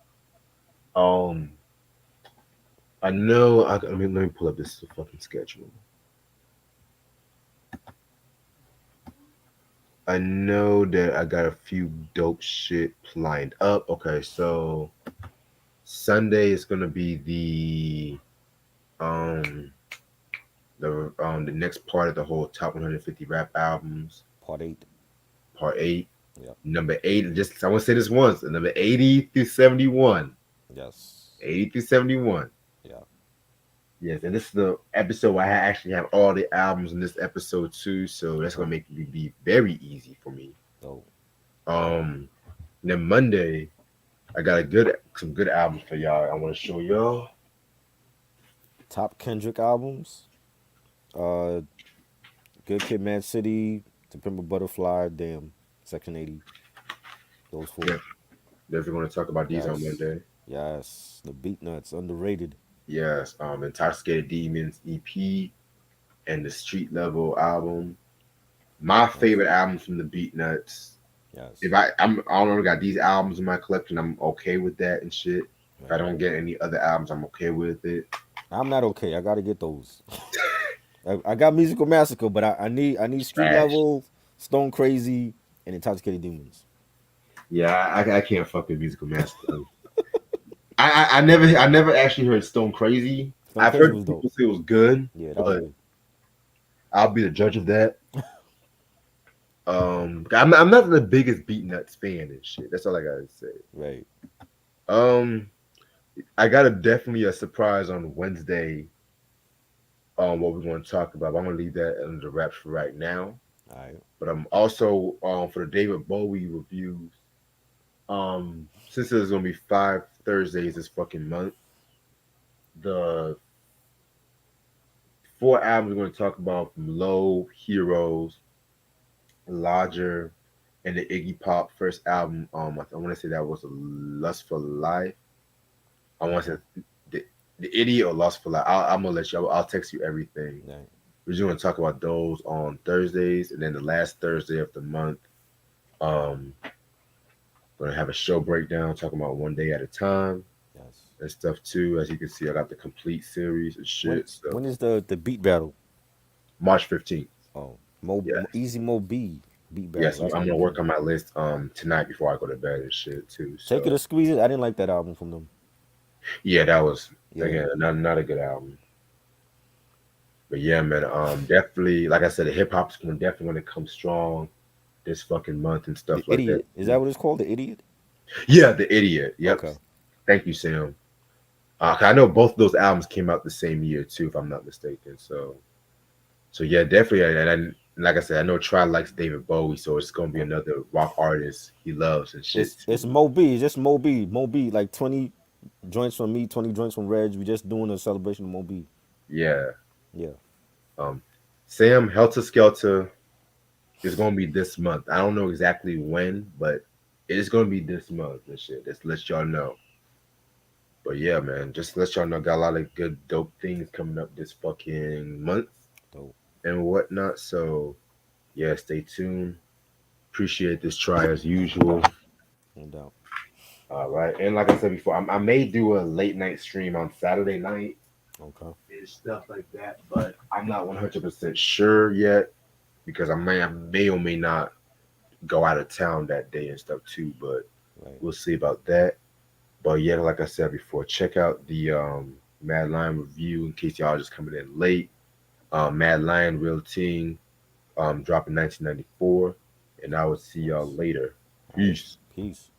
Um, I know. Let me pull up this fucking schedule. I know that I got a few dope shit lined up. Okay, so Sunday is gonna be um the next part of the whole top 150 rap albums, Part 8. part 8. Yep. Number 8, just I want to say this once, number 80 through 71. Yes. 80 through 71. Yeah. Yes, and this is the episode where I actually have all the albums in this episode too, so that's gonna make it be very easy for me. Dope. Um, then Monday, I got some good albums for y'all. I want to show y'all. Top Kendrick albums. Uh, Good Kid, Mad City, To Pimp a Butterfly, damn, Section 80. Those four. Yeah, definitely going to talk about these on Yes. Monday. Yes. The Beat Nuts, underrated. Yes, Intoxicated Demons EP and the Street Level album. My Yes. favorite albums from the Beat Nuts. Yes. If I already got these albums in my collection, I'm okay with that and shit. If I Right. don't get any other albums, I'm okay with it. I'm not okay. I gotta get those. I got Musical Massacre, but I need Street Trash. Level, Stone Crazy, and Intoxicated Demons. Yeah, I can't fuck with Musical Master. I never actually heard Stone Crazy. Stone I've Crazy heard was dope. people say it was good, Yeah, that was but good. I'll be the judge of that. I'm not the biggest Beat Nuts fan and shit. That's all I gotta say. Right. Um, I got definitely a surprise on Wednesday. What we're going to talk about. I'm gonna leave that under the wraps for right now. All right. But I'm also for the David Bowie reviews. Since there's gonna be 5 Thursdays this fucking month, the 4 albums we're going to talk about from Low, Heroes, Lodger, and the Iggy Pop first album. I want to say that was Lust for Life. I want to say the Idiot or Lust for Life. I'm gonna let you. I'll text you everything. Right. We're just gonna talk about those on Thursdays, and then the last Thursday of the month, um, gonna have a show breakdown talking about one day at a time Yes. and stuff too. As you can see, I got the complete series and When shit. So when is the beat battle? March 15th. Oh, Yes. Easy Mo B beat battle. Yes, I'm That's gonna gonna be work fun. on my list tonight before I go to bed and shit too. Take It or So Squeeze It. I didn't like that album from them. yeah, that was Yeah. again not a good album. But yeah, man, definitely, like I said, the hip hop's gonna definitely gonna come strong this fucking month and The stuff like that. Idiot. Is that what it's called? The Idiot? Yeah, the idiot. Yep. Okay. Thank you, Sam. 'Cause I know both of those albums came out the same year too, if I'm not mistaken. So yeah, definitely. And like I said, I know Try likes David Bowie, so it's gonna be another rock artist he loves and shit It's too. Mo B. It's just Mo B. Mo B. Like 20 joints from me, 20 joints from Reg. We just doing a celebration of Mo B. Yeah. Yeah. Um, Sam Helter Skelter is gonna be this month. I don't know exactly when, but it is gonna be this month and shit. Just to let y'all know. But yeah, man, just to let y'all know, got a lot of good, dope things coming up this fucking month Dope. and whatnot. So yeah, stay tuned. Appreciate this try as usual. No doubt. All right, and like I said before, I may do a late night stream on Saturday night Okay. and stuff like that, but I'm not 100% sure yet because I may or may not go out of town that day and stuff too. But Right. we'll see about that. But yeah, like I said before, check out the Mad Lion review in case y'all just coming in late. Mad Lion Real Ting dropped in 1994, and I will see y'all later. All right. Peace. Peace.